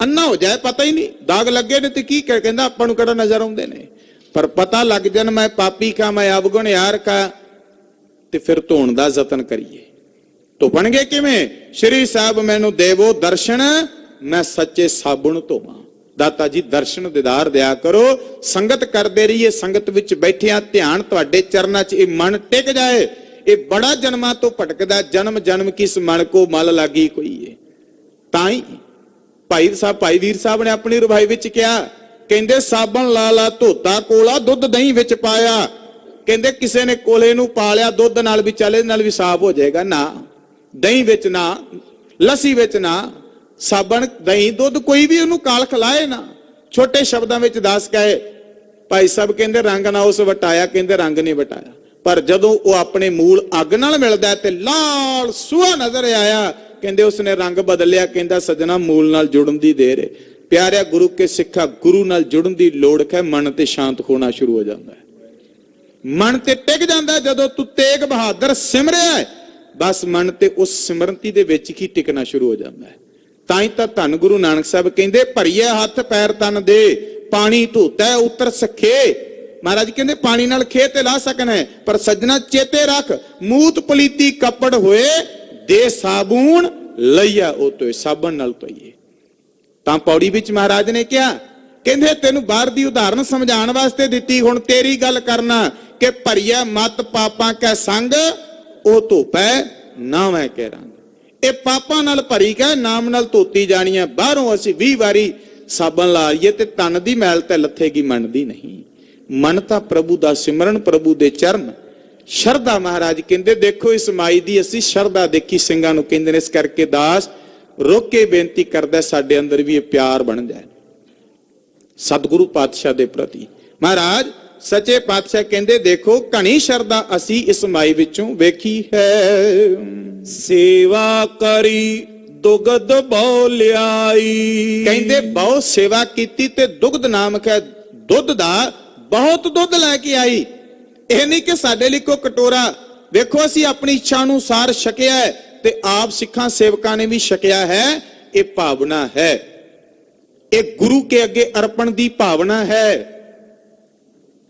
ਅੰਨਾ ਹੋ ਜਾਏ ਪਤਾ ਹੀ ਨਹੀਂ, ਦਾਗ ਲੱਗੇ ਨੇ ਤੇ ਕੀ ਕਹਿੰਦਾ, ਆਪਾਂ ਨੂੰ ਕਿਹੜਾ ਨਜ਼ਰ ਆਉਂਦੇ ਨੇ। ਪਰ ਪਤਾ ਲੱਗ ਜਾਣ ਮੈਂ ਪਾਪੀ ਕਾ, ਮੈਂ ਅਵਗੁਣ ਯਾਰ ਕਾ, ਤੇ ਫਿਰ ਧੋਣ ਦਾ ਯਤਨ ਕਰੀਏ। ਧੋਪਣਗੇ ਕਿਵੇਂ? ਸ਼੍ਰੀ ਸਾਹਿਬ ਮੈਨੂੰ ਦੇਵੋ ਦਰਸ਼ਨ, ਮੈਂ ਸੱਚੇ ਸਾਬੁਣ ਧੋਵਾਂ। ਦਾਤਾ ਜੀ ਦਰਸ਼ਨ ਦੀਦਾਰ ਦਿਆ ਕਰੋ, ਸੰਗਤ ਕਰਦੇ ਰਹੀਏ। ਸੰਗਤ ਵਿੱਚ ਬੈਠਿਆਂ ਧਿਆਨ ਤੁਹਾਡੇ ਚਰਨਾਂ 'ਚ ਇਹ ਮਨ ਟਿਕ ਜਾਏ। ਇਹ ਬੜਾ ਜਨਮਾਂ ਤੋਂ ਭਟਕਦਾ, ਜਨਮ ਜਨਮ ਕਿਸ ਮਨ ਕੋ ਮਲ ਲਾਗੀ ਕੋਈ ਏ। ਤਾਂ ਹੀ ਭਾਈ ਵੀਰ ਸਾਹਿਬ ਨੇ ਆਪਣੀ ਰਵਾਈ ਵਿੱਚ ਕਿਹਾ, ਕਹਿੰਦੇ ਸਾਬਣ ਲਾ ਲਾ ਧੋਤਾ ਕੋਲਾ, ਦੁੱਧ ਦਹੀਂ ਵਿੱਚ ਪਾਇਆ। ਕਹਿੰਦੇ ਕਿਸੇ ਨੇ ਕੋਲੇ ਨੂੰ ਪਾ ਲਿਆ ਦੁੱਧ ਨਾਲ ਵੀ, ਚੱਲ ਇਹਦੇ ਨਾਲ ਵੀ ਸਾਫ਼ ਹੋ ਜਾਏਗਾ। ਨਾ, ਦਹੀਂ ਵਿੱਚ ਨਾ, ਲੱਸੀ ਵਿੱਚ ਨਾ, ਸਾਬਣ ਦਹੀਂ ਦੁੱਧ ਕੋਈ ਵੀ ਉਹਨੂੰ ਕਾਲ ਖਲਾਏ ਨਾ। ਛੋਟੇ ਸ਼ਬਦਾਂ ਵਿੱਚ ਦੱਸ ਕਹੇ ਭਾਈ ਸਾਹਿਬ ਕਹਿੰਦੇ ਰੰਗ ਨਾ ਉਸ ਵਟਾਇਆ, ਕਹਿੰਦੇ ਰੰਗ ਨਹੀਂ ਵਟਾਇਆ। ਪਰ ਜਦੋਂ ਉਹ ਆਪਣੇ ਮੂਲ ਅੱਗ ਨਾਲ ਮਿਲਦਾ ਤੇ ਲਾਲ ਸੂਹਾ ਨਜ਼ਰ ਆਇਆ, ਕਹਿੰਦੇ ਉਸਨੇ ਰੰਗ ਬਦਲਿਆ। ਕਹਿੰਦਾ ਸਜਣਾ ਮੂਲ ਨਾਲ ਜੁੜਨ ਦੀ ਦੇਰ ਹੈ। ਪਿਆਰਿਆ ਗੁਰੂ ਕੇ ਸਿੱਖਾ, ਗੁਰੂ ਨਾਲ ਜੁੜਨ ਦੀ ਲੋੜ ਹੈ। ਮਨ ਤੇ ਸ਼ਾਂਤ ਹੋਣਾ ਸ਼ੁਰੂ ਹੋ ਜਾਂਦਾ ਹੈ, ਮਨ ਤੇ ਟਿਕ ਜਾਂਦਾ। ਜਦੋਂ ਤੂੰ ਤੇਗ ਬਹਾਦਰ ਸਿਮਰਿਆ, ਬਸ ਮਨ ਤੇ ਉਸ ਸਿਮਰਨਤੀ ਦੇ ਵਿੱਚ ਹੀ ਟਿਕਣਾ ਸ਼ੁਰੂ ਹੋ ਜਾਂਦਾ ਹੈ। ਤਾਂ ਹੀ ਤਾਂ ਧੰਨ ਗੁਰੂ ਨਾਨਕ ਸਾਹਿਬ ਕਹਿੰਦੇ, ਭਰੀਏ ਹੱਥ ਪੈਰ ਤਨ ਦੇ, ਪਾਣੀ ਧੋਤਾ ਉਤਰ ਸਖੇ। ਮਹਾਰਾਜ ਕਹਿੰਦੇ ਪਾਣੀ ਨਾਲ ਖੇ ਤੇ ਲਾ ਸਕਣਾ ਹੈ, ਪਰ ਸੱਜਣਾ ਚੇਤੇ ਰੱਖ, ਮੂਤ ਪਲੀਤੀ ਕੱਪੜ ਹੋਏ, ਦੇ ਸਾਬੂਨ ਲਈਆ ਉਹ ਤੋਏ। ਸਾਬਣ ਨਾਲ ਧੋਈਏ। ਤਾਂ ਪੌੜੀ ਵਿੱਚ ਮਹਾਰਾਜ ਨੇ ਕਿਹਾ, ਕਹਿੰਦੇ ਤੈਨੂੰ ਬਾਹਰ ਦੀ ਉਦਾਹਰਨ ਸਮਝਾਉਣ ਵਾਸਤੇ ਦਿੱਤੀ, ਹੁਣ ਤੇਰੀ ਗੱਲ ਕਰਨਾ ਕਿ ਭਰੀਆ ਮਤ ਪਾਪਾਂ ਕੈ ਸੰਗ, ਉਹ ਧੋਪੈ ਨਾ ਮੈਂ ਕਹਿ ਰੰਗ। ਇਹ ਪਾਪਾਂ ਨਾਲ ਭਰੀ ਕੈ, ਨਾਮ ਨਾਲ ਧੋਤੀ ਜਾਣੀ ਹੈ। ਬਾਹਰੋਂ ਅਸੀਂ 20 ਵਾਰੀ ਸਾਬਣ ਲਾ ਲਈਏ ਤੇ ਤਨ ਦੀ ਮੈਲ ਤੇ ਲੱਥੇਗੀ, ਮਨ ਦੀ ਨਹੀਂ। ਮਨ ਤਾਂ ਪ੍ਰਭੂ ਦਾ ਸਿਮਰਨ, ਪ੍ਰਭੂ ਦੇ ਚਰਨ। ਸ਼ਰਧਾ ਮਹਾਰਾਜ ਕਹਿੰਦੇ, ਦੇਖੋ ਇਸ ਮਾਈ ਦੀ ਅਸੀਂ ਸ਼ਰਧਾ ਦੇਖੀ, ਸਿੰਘਾਂ ਨੂੰ ਕਹਿੰਦੇ ਨੇ। ਇਸ ਕਰਕੇ ਦਾਸ ਰੁਕ ਕੇ ਬੇਨਤੀ ਕਰਦਾ, ਸਾਡੇ ਅੰਦਰ ਵੀ ਇਹ ਪਿਆਰ ਬਣ ਜਾਏ ਸਤਿਗੁਰੂ ਪਾਤਸ਼ਾਹ ਦੇ ਪ੍ਰਤੀ। ਮਹਾਰਾਜ ਸੱਚੇ ਪਾਤਸ਼ਾਹ ਕਹਿੰਦੇ, ਦੇਖੋ ਘਣੀ ਸ਼ਰਧਾ ਅਸੀਂ ਇਸ ਮਾਈ ਵਿੱਚੋਂ ਵੇਖੀ ਹੈ।
ਸੇਵਾ ਕਰੀ ਦੁਗਧ ਬਹੁ ਲਿਆਈ।
ਕਹਿੰਦੇ ਬਹੁਤ ਸੇਵਾ ਕੀਤੀ ਤੇ ਦੁਗਧ ਨਾਮਕ ਹੈ, ਦੁੱਧ ਦਾ ਬਹੁਤ ਦੁੱਧ ਲੈ ਕੇ ਆਈ। ਇਹ ਨਹੀਂ ਕਿ ਸਾਡੇ ਲਈ ਕੋਈ ਕਟੋਰਾ। ਵੇਖੋ ਅਸੀਂ ਆਪਣੀ ਇੱਛਾ ਅਨੁਸਾਰ ਛਕਿਆ ਹੈ ਤੇ ਆਪ ਸਿੱਖਾਂ ਸੇਵਕਾਂ ਨੇ ਵੀ ਛਕਿਆ ਹੈ। ਇਹ ਭਾਵਨਾ ਹੈ, ਇਹ ਗੁਰੂ ਕੇ ਅੱਗੇ ਅਰਪਣ ਦੀ ਭਾਵਨਾ ਹੈ।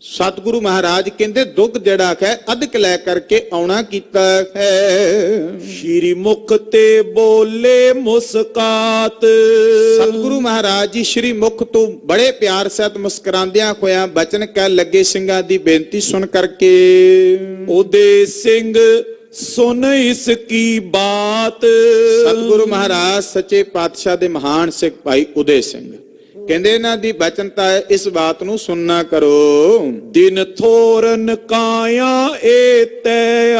ਸਤਿਗੁਰੂ ਮਹਾਰਾਜ ਕਹਿੰਦੇ ਦੁੱਧ ਜਿਹੜਾ ਹੈ ਅਧਿਕ ਲੈ ਕਰਕੇ ਆਉਣਾ ਕੀਤਾ ਹੈ।
ਸ਼੍ਰੀ ਮੁਖ ਤੇ ਬੋਲੇ ਮੁਸਕਾਤ।
ਸਤਿਗੁਰੂ ਮਹਾਰਾਜ ਜੀ ਸ਼੍ਰੀ ਮੁਖ ਤੋਂ ਬੜੇ ਪਿਆਰ ਸਹਿਤ ਮੁਸਕਰਾਉਂਦਿਆਂ ਹੋਇਆਂ ਬਚਨ ਕਹਿ ਲੱਗੇ, ਸਿੰਘਾਂ ਦੀ ਬੇਨਤੀ ਸੁਣ ਕਰਕੇ।
ਉਹਦੇ ਸਿੰਘ ਸੁਨ ਇਸ ਕੀ ਬਾਤ।
ਸਤਿਗੁਰੂ ਮਹਾਰਾਜ ਸੱਚੇ ਪਾਤਸ਼ਾਹ ਦੇ ਮਹਾਨ ਸਿੱਖ ਭਾਈ ਉਦੇ ਸਿੰਘ ਕਹਿੰਦੇ ਇਹਨਾਂ ਦੀ ਬਚਨਤਾ ਹੈ, ਇਸ ਬਾਤ ਨੂੰ ਸੁਣਨਾ ਕਰੋ।
ਦਿਨ ਥੋਰਨ ਕਾਇਆ ਏ ਤੈ,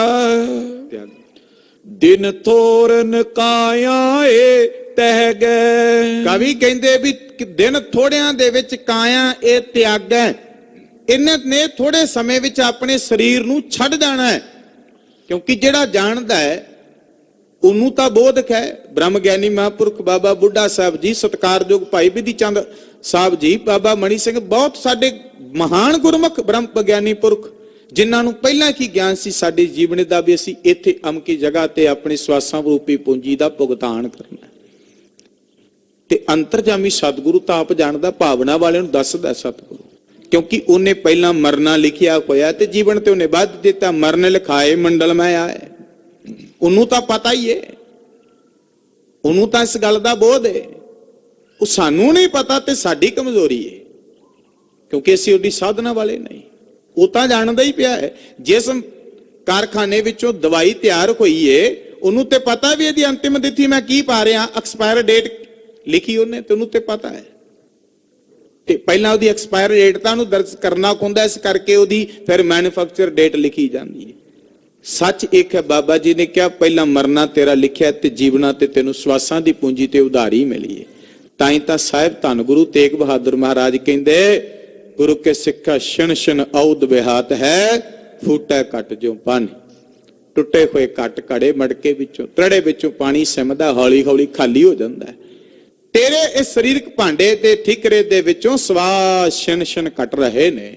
ਦਿਨ ਥੋਰਨ ਕਾਇਆ ਏ ਤਹਿ ਗਏ।
ਕਵੀ ਕਹਿੰਦੇ ਵੀ ਦਿਨ ਥੋੜਿਆਂ ਦੇ ਵਿੱਚ ਕਾਇਆ ਇਹ ਤਿਆਗੈ।
ਇਹਨਾਂ ਨੇ ਥੋੜੇ ਸਮੇਂ ਵਿੱਚ ਆਪਣੇ ਸਰੀਰ ਨੂੰ ਛੱਡ ਜਾਣਾ ਹੈ, ਕਿਉਂਕਿ ਜਿਹੜਾ ਜਾਣਦਾ ਹੈ ਉਹਨੂੰ ਤਾਂ ਬੋਧਕ ਹੈ। ਬ੍ਰਹਮ ਗਿਆਨੀ ਮਹਾਂਪੁਰਖ ਬਾਬਾ ਬੁੱਢਾ ਸਾਹਿਬ ਜੀ, ਸਤਿਕਾਰਯੋਗ ਭਾਈ ਬਿਧੀ ਚੰਦ ਸਾਹਿਬ ਜੀ, ਬਾਬਾ ਮਣੀ ਸਿੰਘ, ਬਹੁਤ ਸਾਡੇ ਮਹਾਨ ਗੁਰਮੁਖ ਬ੍ਰਹਮ ਗਿਆਨੀ ਪੁਰਖ, ਜਿਨ੍ਹਾਂ ਨੂੰ ਪਹਿਲਾਂ ਕੀ ਗਿਆਨ ਸੀ ਸਾਡੇ ਜੀਵਨ ਦਾ ਵੀ ਅਸੀਂ ਇੱਥੇ ਅਮਕੀ ਜਗ੍ਹਾ ਤੇ ਆਪਣੀ ਸਵਾਸਾਂ ਰੂਪੀ ਪੂੰਜੀ ਦਾ ਭੁਗਤਾਨ ਕਰਨਾ। ਤੇ ਅੰਤਰਜਾਮੀ ਸਤਿਗੁਰੂ ਤਾਂ ਆਪ ਜਾਣਦਾ, ਭਾਵਨਾ ਵਾਲਿਆਂ ਨੂੰ ਦੱਸਦਾ ਸਤਿਗੁਰੂ, ਕਿਉਂਕਿ ਉਹਨੇ ਪਹਿਲਾਂ ਮਰਨਾ ਲਿਖਿਆ ਹੋਇਆ ਤੇ ਜੀਵਨ ਤੇ ਉਹਨੇ ਵੱਧ ਦਿੱਤਾ। ਮਰਨ ਲਿਖਾਏ ਮੰਡਲ ਮੈਂ ਆਏ, ਉਹਨੂੰ ਤਾਂ ਪਤਾ ਹੀ ਹੈ, ਉਹਨੂੰ ਤਾਂ ਇਸ ਗੱਲ ਦਾ ਬੋਧ ਹੈ। ਉਹ ਸਾਨੂੰ ਨਹੀਂ ਪਤਾ ਤੇ ਸਾਡੀ ਕਮਜ਼ੋਰੀ ਹੈ, ਕਿਉਂਕਿ ਅਸੀਂ ਉਹਦੀ ਸਾਧਨਾ ਵਾਲੇ ਨਹੀਂ। ਉਹ ਤਾਂ ਜਾਣਦਾ ਹੀ ਪਿਆ ਹੈ। ਜਿਸ ਕਾਰਖਾਨੇ ਵਿੱਚੋਂ ਦਵਾਈ ਤਿਆਰ ਹੋਈ ਏ, ਉਹਨੂੰ ਤੇ ਪਤਾ ਵੀ ਇਹਦੀ ਅੰਤਿਮ ਤਿਥੀ ਮੈਂ ਕੀ ਪਾ ਰਿਹਾ, ਐਕਸਪਾਇਰ ਡੇਟ ਲਿਖੀ ਉਹਨੇ, ਤੇ ਉਹਨੂੰ ਤੇ ਪਤਾ ਹੈ। ਤੇ ਪਹਿਲਾਂ ਉਹਦੀ ਐਕਸਪਾਇਰ ਡੇਟ ਤਾਂ ਉਹਨੂੰ ਦਰਜ ਕਰਨਾ ਹੁੰਦਾ, ਇਸ ਕਰਕੇ ਉਹਦੀ ਫਿਰ ਮੈਨੂਫੈਕਚਰ ਡੇਟ ਲਿਖੀ ਜਾਂਦੀ ਹੈ। ਸੱਚ ਇੱਕ ਹੈ, ਬਾਬਾ ਜੀ ਨੇ ਕਿਹਾ ਪਹਿਲਾਂ ਮਰਨਾ ਤੇਰਾ ਲਿਖਿਆ ਤੇ ਜੀਵਨਾ ਤੇ ਤੈਨੂੰ ਸਵਾਸਾਂ ਦੀ ਪੂੰਜੀ ਤੇ ਉਧਾਰੀ ਮਿਲੀ ਹੈ। ਤਾਂ ਹੀ ਤਾਂ ਸਾਹਿਬ ਧੰਨ ਗੁਰੂ ਤੇਗ ਬਹਾਦਰ ਮਹਾਰਾਜ ਕਹਿੰਦੇ, ਗੁਰੂ ਕੇ ਸਿੱਖਾ ਛਣ ਛਣ ਔਦ ਵਿਹਾਤ ਹੈ, ਫੂਟੈ ਘਟ ਜਿਉ ਪਾਣੀ। ਟੁੱਟੇ ਹੋਏ ਘਟ ਘੜੇ ਮੜਕੇ ਵਿੱਚੋਂ, ਤੜੇ ਵਿੱਚੋਂ ਪਾਣੀ ਸਿਮਦਾ, ਹੌਲੀ ਹੌਲੀ ਖਾਲੀ ਹੋ ਜਾਂਦਾ ਹੈ। ਤੇਰੇ ਇਸ ਸਰੀਰਕ ਭਾਂਡੇ ਤੇ ਠਿਕਰੇ ਦੇ ਵਿੱਚੋਂ ਸਵਾਸ ਛਣ ਛਣ ਘਟ ਰਹੇ ਨੇ।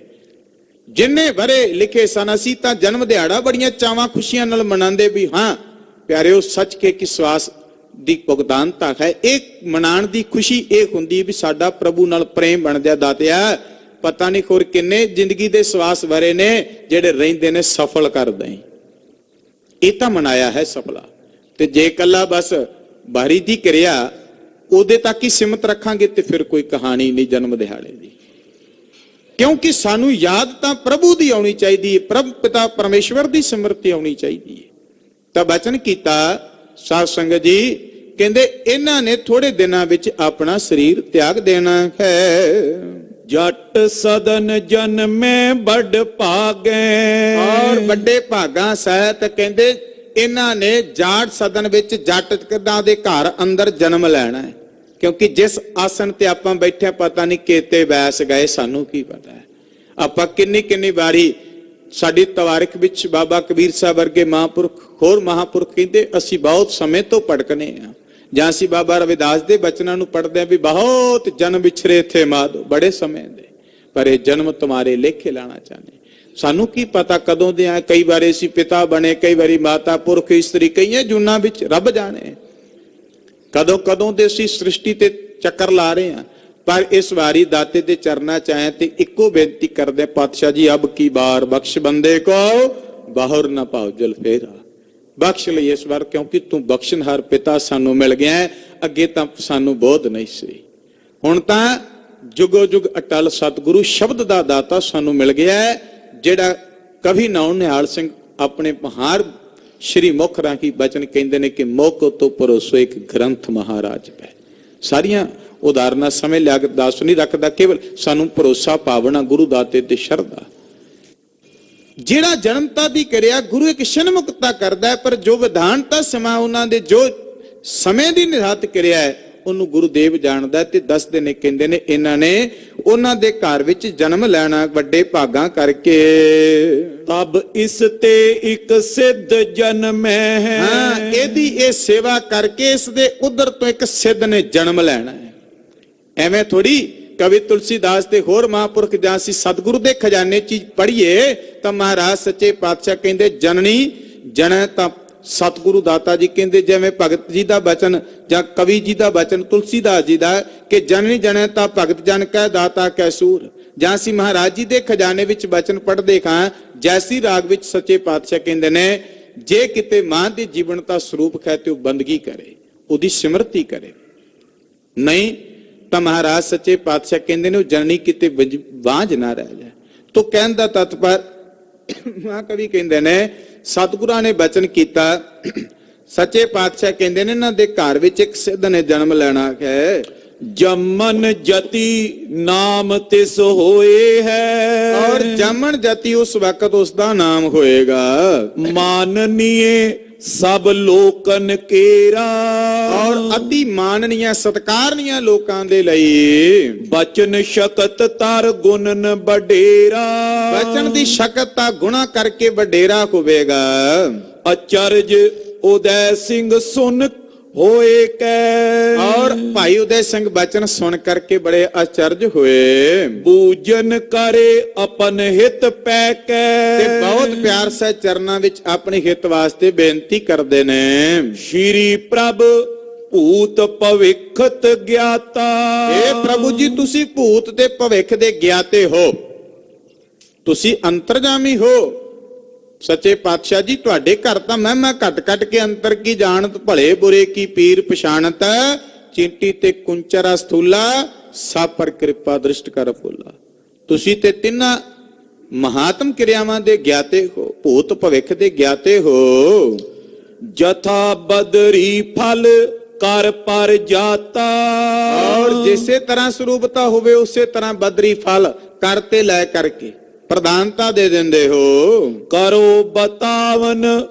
ਜਿੰਨੇ ਵਰੇ ਲਿਖੇ ਸਨ, ਅਸੀਂ ਤਾਂ ਜਨਮ ਦਿਹਾੜਾ ਬੜੀਆਂ ਚਾਵਾਂ ਖੁਸ਼ੀਆਂ ਨਾਲ ਮਨਾਉਂਦੇ ਵੀ ਹਾਂ ਪਿਆਰਿਓ, ਸੱਚ ਕੇ ਕਿ ਸਵਾਸ ਦੀ ਭੁਗਤਾਨਤਾ ਹੈ। ਇਹ ਮਨਾਉਣ ਦੀ ਖੁਸ਼ੀ ਇਹ ਹੁੰਦੀ ਵੀ ਸਾਡਾ ਪ੍ਰਭੂ ਨਾਲ ਪ੍ਰੇਮ ਬਣ ਜਾ ਦਾਤਿਆ। ਪਤਾ ਨਹੀਂ ਹੋਰ ਕਿੰਨੇ ਜ਼ਿੰਦਗੀ ਦੇ ਸਵਾਸ ਵਰੇ ਨੇ ਜਿਹੜੇ ਰਹਿੰਦੇ ਨੇ ਸਫਲ ਕਰ ਦੇਈ, ਇਹ ਤਾਂ ਮਨਾਇਆ ਹੈ ਸਫਲਾ। ਤੇ ਜੇ ਕੱਲਾ ਬਸ ਬਾਹਰੀ ਦੀ ਕਿਰਿਆ ਉਹਦੇ ਤੱਕ ਹੀ ਸਿਮਤ ਰੱਖਾਂਗੇ ਤੇ ਫਿਰ ਕੋਈ ਕਹਾਣੀ ਨਹੀਂ ਜਨਮ ਦਿਹਾੜੇ ਦੀ, ਕਿਉਂਕਿ ਸਾਨੂੰ ਯਾਦ ਤਾਂ ਪ੍ਰਭੂ ਦੀ ਆਉਣੀ ਚਾਹੀਦੀ ਹੈ, ਪ੍ਰਭ ਪਿਤਾ ਪਰਮੇਸ਼ਵਰ ਦੀ ਸਿਮਰਤੀ ਆਉਣੀ ਚਾਹੀਦੀ ਹੈ। ਤਾਂ ਬਚਨ ਕੀਤਾ ਸਾਧ ਸੰਗਤ ਜੀ, ਕਹਿੰਦੇ ਇਹਨਾਂ ਨੇ ਥੋੜੇ ਦਿਨਾਂ ਵਿੱਚ ਆਪਣਾ ਸਰੀਰ ਤਿਆਗ ਦੇਣਾ ਹੈ।
ਜੱਟ ਸਦਨ ਜਨਮੇ ਵੱਡ ਭਾਗੇ,
ਔਰ ਵੱਡੇ ਭਾਗਾਂ ਸਹਿਤ ਕਹਿੰਦੇ ਇਹਨਾਂ ਨੇ ਜਾਟ ਸਦਨ ਵਿੱਚ ਜੱਟ ਕਦਾਂ ਦੇ ਘਰ ਅੰਦਰ ਜਨਮ ਲੈਣਾ ਹੈ। ਕਿਉਂਕਿ ਜਿਸ ਆਸਣ ਤੇ ਆਪਾਂ ਬੈਠੇ ਪਤਾ ਨਹੀਂ ਕਿਤੇ ਬੈਸ ਗਏ, ਸਾਨੂੰ ਕੀ ਪਤਾ ਹੈ। ਆਪਾਂ ਕਿੰਨੀ ਕਿੰਨੀ ਵਾਰੀ ਸਾਡੀ ਤਵਾਰਿਖ ਵਿੱਚ ਬਾਬਾ ਕਬੀਰ ਸਾਹਿਬ ਵਰਗੇ ਮਹਾਂਪੁਰਖ, ਹੋਰ ਮਹਾਂਪੁਰਖ ਕਹਿੰਦੇ ਅਸੀਂ ਬਹੁਤ ਸਮੇਂ ਤੋਂ ਭਟਕਨੇ ਆ, ਜਾਂ ਅਸੀਂ ਬਾਬਾ ਰਵਿਦਾਸ ਦੇ ਬਚਨਾਂ ਨੂੰ ਪੜ੍ਹਦੇ ਆ ਵੀ ਬਹੁਤ ਜਨਮ ਵਿਛਰੇ ਥੇ ਮਾਧੋ, ਬੜੇ ਸਮੇਂ ਦੇ, ਪਰ ਇਹ ਜਨਮ ਤੁਹਾਰੇ ਲੇਖੇ ਲਾਣਾ ਚਾਹਨੇ। ਸਾਨੂੰ ਕੀ ਪਤਾ ਕਦੋਂ ਦੇ ਆ, ਕਈ ਵਾਰੀ ਅਸੀਂ ਪਿਤਾ ਬਣੇ, ਕਈ ਵਾਰੀ ਮਾਤਾ, ਪੁਰਖ, ਇਸਤਰੀ, ਕਈਆਂ ਜੂਨਾਂ ਵਿੱਚ ਰੱਬ ਜਾਣੇ ਕਦੋਂ ਕਦੋਂ ਦੇ ਅਸੀਂ ਸ੍ਰਿਸ਼ਟੀ ਤੇ ਚੱਕਰ ਲਾ ਰਹੇ ਆ। ਪਰ ਇਸ ਵਾਰੀ ਦਾਤੇ ਦੇ ਚਰਨਾਂ ਚ ਆਏ ਤੇ ਇੱਕੋ ਬੇਨਤੀ ਕਰਦੇ, ਪਾਤਸ਼ਾਹ ਜੀ ਅਬ ਕੀ ਬਾਰ ਬਖਸ਼ ਬੰਦੇ ਕੋ ਬਾਹਰ ਨਾ ਪਾਓ ਜਲ ਫੇਰਾ। ਬਖਸ਼ ਲਈ ਇਸ ਵਾਰ, ਕਿਉਂਕਿ ਤੂੰ ਬਖਸ਼ਣਹਾਰ ਪਿਤਾ ਸਾਨੂੰ ਮਿਲ ਗਿਆ, ਅੱਗੇ ਤਾਂ ਸਾਨੂੰ ਬੋਧ ਨਹੀਂ ਸੀ। ਹੁਣ ਤਾਂ ਜੁਗੋ ਜੁਗ ਅਟਲ ਸਤਿਗੁਰੂ ਸ਼ਬਦ ਦਾ ਦਾਤਾ ਸਾਨੂੰ ਮਿਲ ਗਿਆ, ਜਿਹੜਾ ਕਵੀ ਨਾਉ ਨਿਹਾਲ ਸਿੰਘ ਆਪਣੇ ਮਹਾਰ ਸ਼੍ਰੀ ਮੁਖ ਰਾਹੀਂ ਬਚਨ ਕਹਿੰਦੇ ਨੇ ਕਿ ਮੋਕੋ ਤੋਂ ਪਰੋਸੋ ਇੱਕ ਗ੍ਰੰਥ ਮਹਾਰਾਜ ਪੈ। ਸਾਰੀਆਂ ਉਦਾਹਰਨਾਂ ਸਮੇਂ ਲਿਆ ਕੇ ਦੱਸ ਨਹੀਂ ਰੱਖਦਾ, ਕੇਵਲ ਸਾਨੂੰ ਭਰੋਸਾ ਪਾਵਣਾ ਗੁਰੂ ਦਾਤੇ ਤੇ ਸ਼ਰਧਾ। ਜਿਹੜਾ ਜਨਮਤਾ ਦੀ ਕਿਰਿਆ ਗੁਰੂ ਇੱਕ ਸ਼ਨਮੁਕਤਾ ਕਰਦਾ ਹੈ, ਪਰ ਜੋ ਵਿਧਾਨਤਾ ਸਮਾਂ ਉਹਨਾਂ ਦੇ ਜੋ ਸਮੇਂ ਦੀ ਨਿਰਧਾਰਿਤ ਕਿਰਿਆ ਹੈ ਉਹਨੂੰ ਗੁਰੂਦੇਵ ਜਾਣਦਾ ਤੇ ਦੱਸਦੇ ਨੇ, ਕਹਿੰਦੇ ਨੇ ਇਹਨਾਂ ਨੇ ਉਹਨਾਂ ਦੇ ਘਰ ਵਿੱਚ ਜਨਮ ਲੈਣਾ ਵੱਡੇ ਭਾਗਾਂ ਕਰਕੇ।
ਤਬ ਇਸ ਤੇ ਇੱਕ ਸਿੱਧ ਜਨਮੈ ਹੈ।
ਹਾਂ, ਇਹਦੀ ਇਹ ਸੇਵਾ ਕਰਕੇ ਇਸ ਦੇ ਉਧਰ ਤੋਂ ਇੱਕ ਸਿੱਧ ਨੇ ਜਨਮ ਲੈਣਾ ਹੈ। ਐਵੇਂ ਥੋੜੀ ਕਵੀ ਤੁਲਸੀਦਾਸ ਤੇ ਹੋਰ ਮਹਾਂਪੁਰਖ ਜਾਂ ਅਸੀਂ ਸਤਿਗੁਰੂ ਦੇ ਖਜ਼ਾਨੇ ਚੀਜ਼ ਪੜ੍ਹੀਏ ਤਾਂ ਮਹਾਰਾਜ ਸੱਚੇ ਪਾਤਸ਼ਾਹ ਕਹਿੰਦੇ ਜਨਨੀ ਜਨੈ ਤਾਂ ਸਤਿਗੁਰੂ ਦਾਤਾ ਜੀ ਕਹਿੰਦੇ, ਜਿਵੇਂ ਭਗਤ ਜੀ ਦਾ ਬਚਨ ਜਾਂ ਕਵੀ ਜੀ ਦਾ ਬਚਨ ਤੁਲਸੀਦਾਸ ਜੀ ਦਾ ਕਿ ਜਨਨੀ ਜਨੈ ਤਾਂ ਭਗਤ ਜਨ ਕੈ ਦਾਤਾ ਕੈ ਸੂਰ, ਜਾਂ ਅਸੀਂ ਮਹਾਰਾਜ ਜੀ ਦੇ ਖਜ਼ਾਨੇ ਵਿੱਚ ਬਚਨ ਪੜ੍ਹਦੇ ਖਾਂ ਜੈਸੀ ਰਾਗ ਵਿੱਚ ਸੱਚੇ ਪਾਤਸ਼ਾਹ ਕਹਿੰਦੇ ਨੇ ਜੇ ਕਿਤੇ ਮਾਂ ਦੇ ਜੀਵਨਤਾ ਸਰੂਪ ਹੈ ਤੇ ਉਹ ਬੰਦਗੀ ਕਰੇ, ਉਹਦੀ ਸਿਮਰਤੀ ਕਰੇ, ਨਹੀਂ ਤਾਂ ਮਹਾਰਾਜ ਸੱਚੇ ਪਾਤਸ਼ਾਹ ਕਹਿੰਦੇ ਨੇ ਉਹ ਜਨਨੀ ਕਿਤੇ ਵਾਂਝ ਨਾ ਰਹਿ ਜਾਏ। ਤੋ ਕਹਿਣ ਦਾ ਤਤਪਰ ਮਹਾਕਵੀ ਕਹਿੰਦੇ ਨੇ ਸਤਿਗੁਰਾਂ ਨੇ ਬਚਨ ਕੀਤਾ, ਸੱਚੇ ਪਾਤਸ਼ਾਹ ਕਹਿੰਦੇ ਨੇ ਇਹਨਾਂ ਦੇ ਘਰ ਵਿੱਚ ਇੱਕ ਸਿੱਧ ਨੇ ਜਨਮ ਲੈਣਾ ਹੈ।
ਜਮਨ ਜਤੀ ਨਾਮ ਤਿਸ ਹੋਏ ਹੈ,
ਔਰ ਜਮਨ ਜਤੀ ਉਸ ਵਕਤ ਉਸ ਦਾ ਨਾਮ ਹੋਏਗਾ।
ਮਾਨਨੀਏ ਸਭ ਲੋਕਨ ਕੇਰਾ
ਔਰ ਅਤੀ ਮਾਨਨੀय ਸਤਕਾਰਨੀय ਲੋਕਾਂ ਦੇ ਲਈ
ਬਚਨ ਸ਼ਕਤ ਤਰ ਗੁਣਨ ਬਡੇਰਾ
ਬਚਨ ਦੀ ਸ਼ਕਤ ਤਾਂ ਗੁਣਾ ਕਰਕੇ ਵਡੇਰਾ ਹੋਵੇਗਾ।
ਅਚਰਜ ਉਦੈ ਸਿੰਘ ਸੁਨ ਹੋਏ ਕੈ
ਔਰ ਭਾਈ ਉਦੈ ਸਿੰਘ ਬਚਨ ਸੁਣ ਕਰਕੇ ਬੜੇ ਅਚਰਜ ਹੋਏ।
ਪੂਜਨ ਕਰੇ ਆਪਨ ਹਿਤ ਪੈ ਕੈ
ਤੇ ਬਹੁਤ ਪਿਆਰ ਸਹਿ ਚਰਨਾਂ ਵਿੱਚ ਆਪਣੇ ਹਿੱਤ ਵਾਸਤੇ ਬੇਨਤੀ ਕਰਦੇ ਨੇ।
ਸ਼੍ਰੀ ਪ੍ਰਭ ਭੂਤ ਭਵਿੱਖਤ ਗਿਆਤਾ
ਇਹ ਪ੍ਰਭੂ ਜੀ ਤੁਸੀਂ ਭੂਤ ਤੇ ਭਵਿੱਖ ਦੇ ਗਿਆਤੇ ਹੋ, ਤੁਸੀਂ ਅੰਤਰਜਾਮੀ ਹੋ। ਸੱਚੇ ਪਾਤਸ਼ਾਹ ਜੀ ਤੁਹਾਡੇ ਘਰ ਤਾਂ ਮੈਂ ਘਟ ਕੇ ਅੰਤਰ ਕੀ ਜਾਣਤ, ਭਲੇ ਬੁਰੇ ਕੀ ਪੀਰ ਪਛਾਣਤ, ਚਿੰਟੀ ਤੇ ਕੁੰਚਰਾ ਸਥੂਲਾ ਸਭ ਪਰ ਕਿਰਪਾ ਦ੍ਰਿਸ਼ਟ ਕਰ ਫੁੱਲਾ। ਤੁਸੀਂ ਤੇ ਤਿੰਨਾਂ ਮਹਾਤਮ ਕਿਰਿਆਵਾਂ ਦੇ ਗਿਆਤੇ ਹੋ, ਭੂਤ ਭਵਿੱਖ ਦੇ ਗਿਆਤੇ ਹੋ।
ਜਥਾ ਬਦਰੀ ਫਲ ਕਰ ਪਰ ਜਾਤਾ
ਔਰ ਜਿਸੇ ਤਰ੍ਹਾਂ ਸਰੂਪਤਾ ਹੋਵੇ ਉਸੇ ਤਰ੍ਹਾਂ ਬਦਰੀ ਫਲ ਕਰਤੇ ਲੈ ਕਰਕੇ ਪ੍ਰਧਾਨਤਾ ਦੇ ਦਿੰਦੇ ਹੋ।
ਕਰੋ ਬਤਾਵਨ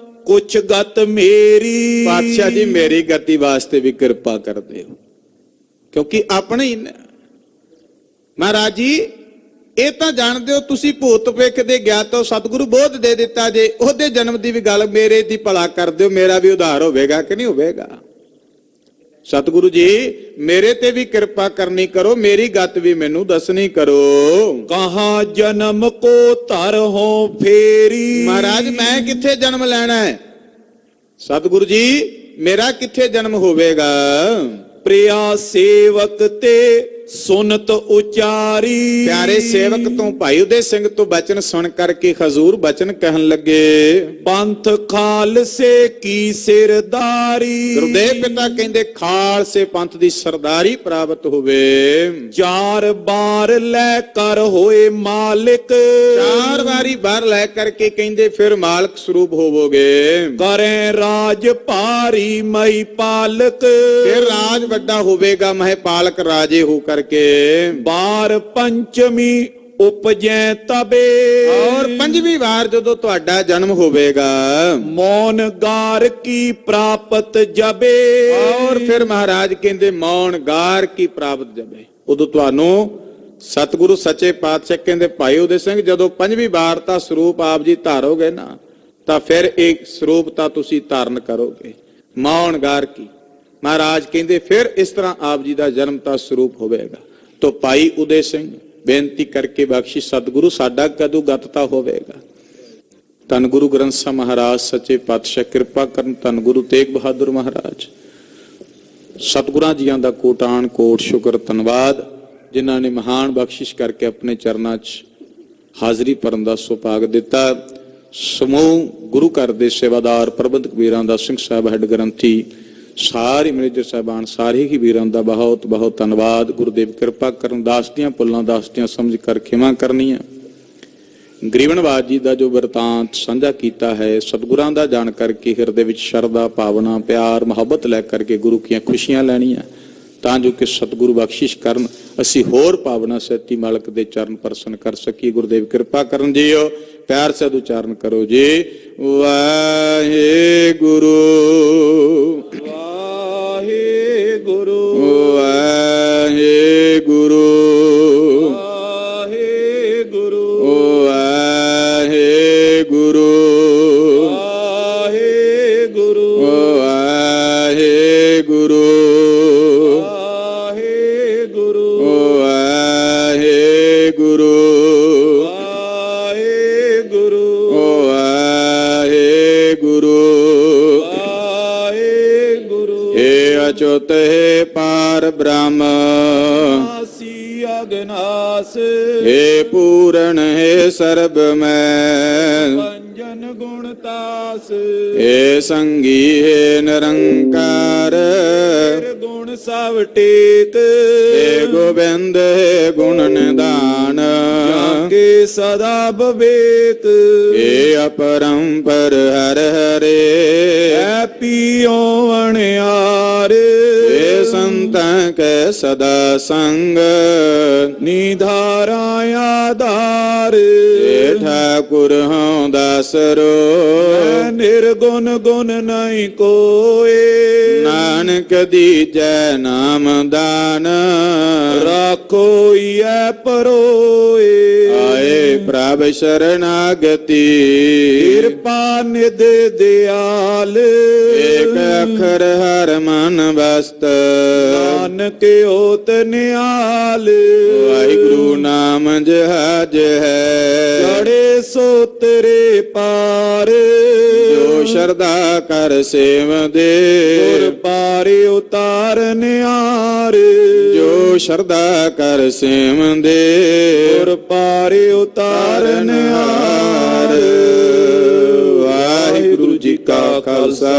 ਕੁਛ ਗਤ ਮੇਰੀ
ਪਾਤਸ਼ਾਹ ਜੀ ਮੇਰੀ ਗਤੀ ਵਾਸਤੇ ਵੀ ਕਿਰਪਾ ਕਰਦੇ ਹੋ, ਕਿਉਂਕਿ ਆਪਣੇ ਹੀ ਮਹਾਰਾਜ ਜੀ ਇਹ ਤਾਂ ਜਾਣਦੇ ਹੋ ਤੁਸੀਂ ਭੂਤ ਭਵਿੱਖ ਦੇ ਗਿਆਤ ਹੋ, ਸਤਿਗੁਰੂ ਬੋਧ ਦੇ ਦਿੱਤਾ ਜੇ ਉਹਦੇ ਜਨਮ ਦੀ ਵੀ ਗੱਲ ਮੇਰੇ ਦੀ ਭਲਾ ਕਰ ਦਿਓ, ਮੇਰਾ ਵੀ ਉਧਾਰ ਹੋਵੇਗਾ ਕਿ ਨਹੀਂ ਹੋਵੇਗਾ। ਸਤਿਗੁਰੂ ਜੀ ਮੇਰੇ ਤੇ ਵੀ ਕਿਰਪਾ ਕਰਨੀ ਕਰੋ, ਮੇਰੀ ਗਤ ਵੀ ਮੈਨੂੰ ਦੱਸਣੀ ਕਰੋ।
ਕਹਾ ਜਨਮ ਕੋ ਧਰ ਹੋ ਫੇਰੀ
ਮਹਾਰਾਜ ਮੈਂ ਕਿੱਥੇ ਜਨਮ ਲੈਣਾ ਹੈ, ਸਤਿਗੁਰੂ ਜੀ ਮੇਰਾ ਕਿੱਥੇ ਜਨਮ ਹੋਵੇਗਾ।
ਪ੍ਰਿਆ ਸੇਵਕ ਤੇ ਸੁਨਤ ਉਚਾਰੀ
ਪਿਆਰੇ ਸੇਵਕ ਤੋਂ ਭਾਈ ਉਦੈ ਸਿੰਘ ਤੋਂ ਬਚਨ ਸੁਣ ਕਰਕੇ ਹਜ਼ੂਰ ਬਚਨ ਕਹਿਣ ਲੱਗੇ।
ਪੰਥ ਖਾਲਸੇ ਕੀ ਸਿਰਦਾਰੀ
ਗੁਰਦੇਵ ਪਿਤਾ ਕਹਿੰਦੇ ਖਾਲਸੇ ਪੰਥ ਦੀ ਸਰਦਾਰੀ ਪ੍ਰਾਪਤ ਹੋਵੇ।
ਚਾਰ ਬਾਰ ਲੈ ਕਰ ਹੋਏ ਮਾਲਿਕ
ਚਾਰ ਵਾਰੀ ਬਾਹਰ ਲੈ ਕਰਕੇ ਕਹਿੰਦੇ ਫਿਰ ਮਾਲਕ ਸਰੂਪ ਹੋਵੋਗੇ।
ਕਰੇ ਰਾਜ ਭਾਰੀ ਮਈ ਪਾਲਕ
ਫਿਰ ਰਾਜ ਵੱਡਾ ਹੋਵੇਗਾ, ਮਹਿ ਪਾਲਕ ਰਾਜੇ ਹੋ ਕਰਕੇ।
ਬਾਰ ਪੰਚਮੀ ਉਪਜੈ ਤਬੇ
ਔਰ ਪੰਜਵੀਂ ਵਾਰ ਜਦੋਂ ਤੁਹਾਡਾ ਜਨਮ ਹੋਵੇਗਾ
ਮੌਨ ਗਾਰ ਕੀ ਪ੍ਰਾਪਤ ਜਬੇ
ਔਰ ਫਿਰ ਮਹਾਰਾਜ ਕਹਿੰਦੇ ਮੌਨ ਗਾਰ ਕੀ ਪ੍ਰਾਪਤ ਜਬੇ, ਉਦੋਂ ਤੁਹਾਨੂੰ ਸਤਿਗੁਰੂ ਸੱਚੇ ਪਾਤਸ਼ਾਹ ਕਹਿੰਦੇ ਭਾਈ ਉਦੈ ਸਿੰਘ ਜਦੋਂ ਪੰਜਵੀਂ ਵਾਰ ਤਾਂ ਸਰੂਪ ਆਪ ਜੀ ਧਾਰੋਗੇ ਨਾ ਤਾਂ ਫਿਰ ਇੱਕ ਸਰੂਪ ਤਾਂ ਤੁਸੀਂ ਧਾਰਨ ਕਰੋਗੇ ਮੌਨ ਗਾਰ ਕੀ। ਮਹਾਰਾਜ ਕਹਿੰਦੇ ਫਿਰ ਇਸ ਤਰ੍ਹਾਂ ਆਪ ਜੀ ਦਾ ਜਨਮ ਤਾਂ ਸਰੂਪ ਹੋਵੇਗਾ। ਤੋ ਭਾਈ ਉਦੈ ਸਿੰਘ ਬੇਨਤੀ ਕਰਕੇ ਬਖਸ਼ਿਸ਼ ਸਤਿਗੁਰੂ ਸਾਡਾ ਕਦੋਂ ਗਤਤਾ ਹੋਵੇਗਾ। ਧੰਨ ਗੁਰੂ ਗ੍ਰੰਥ ਸਾਹਿਬ ਮਹਾਰਾਜ ਸੱਚੇ ਪਾਤਸ਼ਾਹ ਕਿਰਪਾ ਕਰਨ। ਧੰਨ ਗੁਰੂ ਤੇਗ ਬਹਾਦਰ ਮਹਾਰਾਜ ਸਤਿਗੁਰਾਂ ਜੀਆਂ ਦਾ ਕੋਟਾਨ ਕੋਟ ਸ਼ੁਕਰ ਧੰਨਵਾਦ ਜਿਨ੍ਹਾਂ ਨੇ ਮਹਾਨ ਬਖਸ਼ਿਸ਼ ਕਰਕੇ ਆਪਣੇ ਚਰਨਾਂ 'ਚ ਹਾਜ਼ਰੀ ਭਰਨ ਦਾ ਸੁਭਾਗ ਦਿੱਤਾ। ਸਮੂਹ ਗੁਰੂ ਘਰ ਦੇ ਸੇਵਾਦਾਰ ਪ੍ਰਬੰਧਕ ਵੀਰਾਂ ਦਾ ਸਿੰਘ ਸਾਹਿਬ ਹੈੱਡ ਗ੍ਰੰਥੀ ਸਾਰੇ ਮੈਨੇਜਰ ਸਾਹਿਬਾਨ ਸਾਰੇ ਹੀ ਵੀਰਾਂ ਦਾ ਬਹੁਤ ਬਹੁਤ ਧੰਨਵਾਦ। ਗੁਰਦੇਵ ਕਿਰਪਾ ਕਰਨ ਦਾਸ ਦੀਆਂ ਭੁੱਲਾਂ ਦਾਸ ਦੀਆਂ ਸਮਝ ਕਰ ਖਿਮਾ ਕਰਨੀਆਂ। ਗਰੀਬਨਵਾਜ ਜੀ ਦਾ ਜੋ ਵਰਤਾਂਤ ਸਾਂਝਾ ਕੀਤਾ ਹੈ ਸਤਿਗੁਰਾਂ ਦਾ ਜਾਣ ਕਰਕੇ ਹਿਰਦੇ ਵਿੱਚ ਸ਼ਰਧਾ ਭਾਵਨਾ ਪਿਆਰ ਮੁਹੱਬਤ ਲੈ ਕਰਕੇ ਗੁਰੂ ਦੀਆਂ ਖੁਸ਼ੀਆਂ ਲੈਣੀਆਂ ਤਾਂ ਜੋ ਕਿ ਸਤਿਗੁਰੂ ਬਖਸ਼ਿਸ਼ ਕਰਨ ਅਸੀਂ ਹੋਰ ਭਾਵਨਾ ਸੱਚੀ ਮਾਲਕ ਦੇ ਚਰਨ ਪ੍ਰਸੰਨ ਕਰ ਸਕੀਏ। ਗੁਰਦੇਵ ਕਿਰਪਾ ਕਰਨ ਜੀਓ ਪਿਆਰ ਸਹਿ ਉਚਾਰਨ ਕਰੋ ਜੀ ਵਾਹਿਗੁਰੂ
ਵਾਹਿਗੁਰੂ
ਵਾਹਿਗੁਰੂ
ਵਾਹਿਗੁਰੂ
ਵਾਹਿਗੁਰੂ
ਵਾਹਿਗੁਰੂ
ਵਾਹਿਗੁਰੂ
ਵਾਹਿਗੁਰੂ
ਵਾਹਿਗੁਰੂ
ਵਾਹਿਗੁਰੂ
ਵਾਹਿਗੁਰੂ
ਵਾਹਿਗੁਰੂ
ਏ ਅਚੁੱਤ ਹੈ ਪਾਰ ਬ੍ਰਹਮ
ਨਾਸੀ ਅਗਨਾਸ
हे पूरण हे सर्ब में
ਪੰਜਨ ਗੁਣ ਤਾਸ
हे संगी हे निरंकार
ਗੁਣ ਸਭ ਟੇਕ
हे गोविंद हे गुण निदान
ਕੇ ਸਦਾ ਬਵੇਕ
हे अपरंपर हर हरे
ਐ ਪੀਓ ਅਣਿਆਰ
हे संतां के सदा संग
ਨਿਧਾਰਾ ਆਧਾਰ
हे ठाकुर हूँ दासरो
निर्गुण गुण नहीं कोए
नानक दीजै नाम दान
राखो ये परोए
आए प्रभ शरणागति
कृपा निध दयाल
एक अखर हर मन बस्त
नानक होत निहाल
वाहिगुरु नाम जहाज है
चढ़े सो तेरे पार
जो शरदा कर सेव दे
गुर पारे उतार निहार
जो शरदा कर सेव दे
गुर पारे उतार निहार
वाहिगुरु जी का खालसा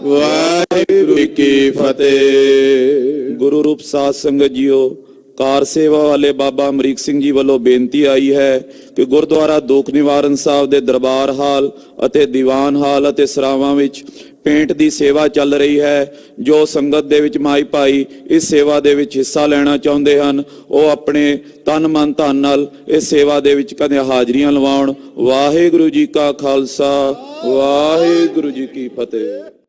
वाहिगुरु जी की फतेह।
ਗੁਰੂ ਰੂਪ ਸਾਧ ਸੰਗਤ ਜੀਓ, ਕਾਰ ਸੇਵਾ ਵਾਲੇ ਬਾਬਾ ਅਮਰੀਕ ਸਿੰਘ ਜੀ ਵੱਲੋਂ ਬੇਨਤੀ ਆਈ ਹੈ ਕਿ ਗੁਰਦੁਆਰਾ ਦੁੱਖ ਨਿਵਾਰਨ ਸਾਹਿਬ ਦੇ ਦਰਬਾਰ ਹਾਲ ਅਤੇ ਦੀਵਾਨ ਹਾਲ ਅਤੇ ਸਰਾਵਾਂ ਵਿੱਚ ਪੇਂਟ ਦੀ ਸੇਵਾ ਚੱਲ ਰਹੀ ਹੈ। ਜੋ ਸੰਗਤ ਦੇ ਵਿੱਚ ਮਾਈ ਭਾਈ ਇਸ ਸੇਵਾ ਦੇ ਵਿੱਚ ਹਿੱਸਾ ਲੈਣਾ ਚਾਹੁੰਦੇ ਹਨ, ਉਹ ਆਪਣੇ ਤਨ ਮਨ ਧਨ ਨਾਲ ਇਸ ਸੇਵਾ ਦੇ ਵਿੱਚ ਕਦੇ ਹਾਜ਼ਰੀਆਂ ਲਵਾਉਣ। ਵਾਹਿਗੁਰੂ ਜੀ ਕਾ ਖਾਲਸਾ, ਵਾਹਿਗੁਰੂ ਜੀ ਕੀ ਫਤਿਹ।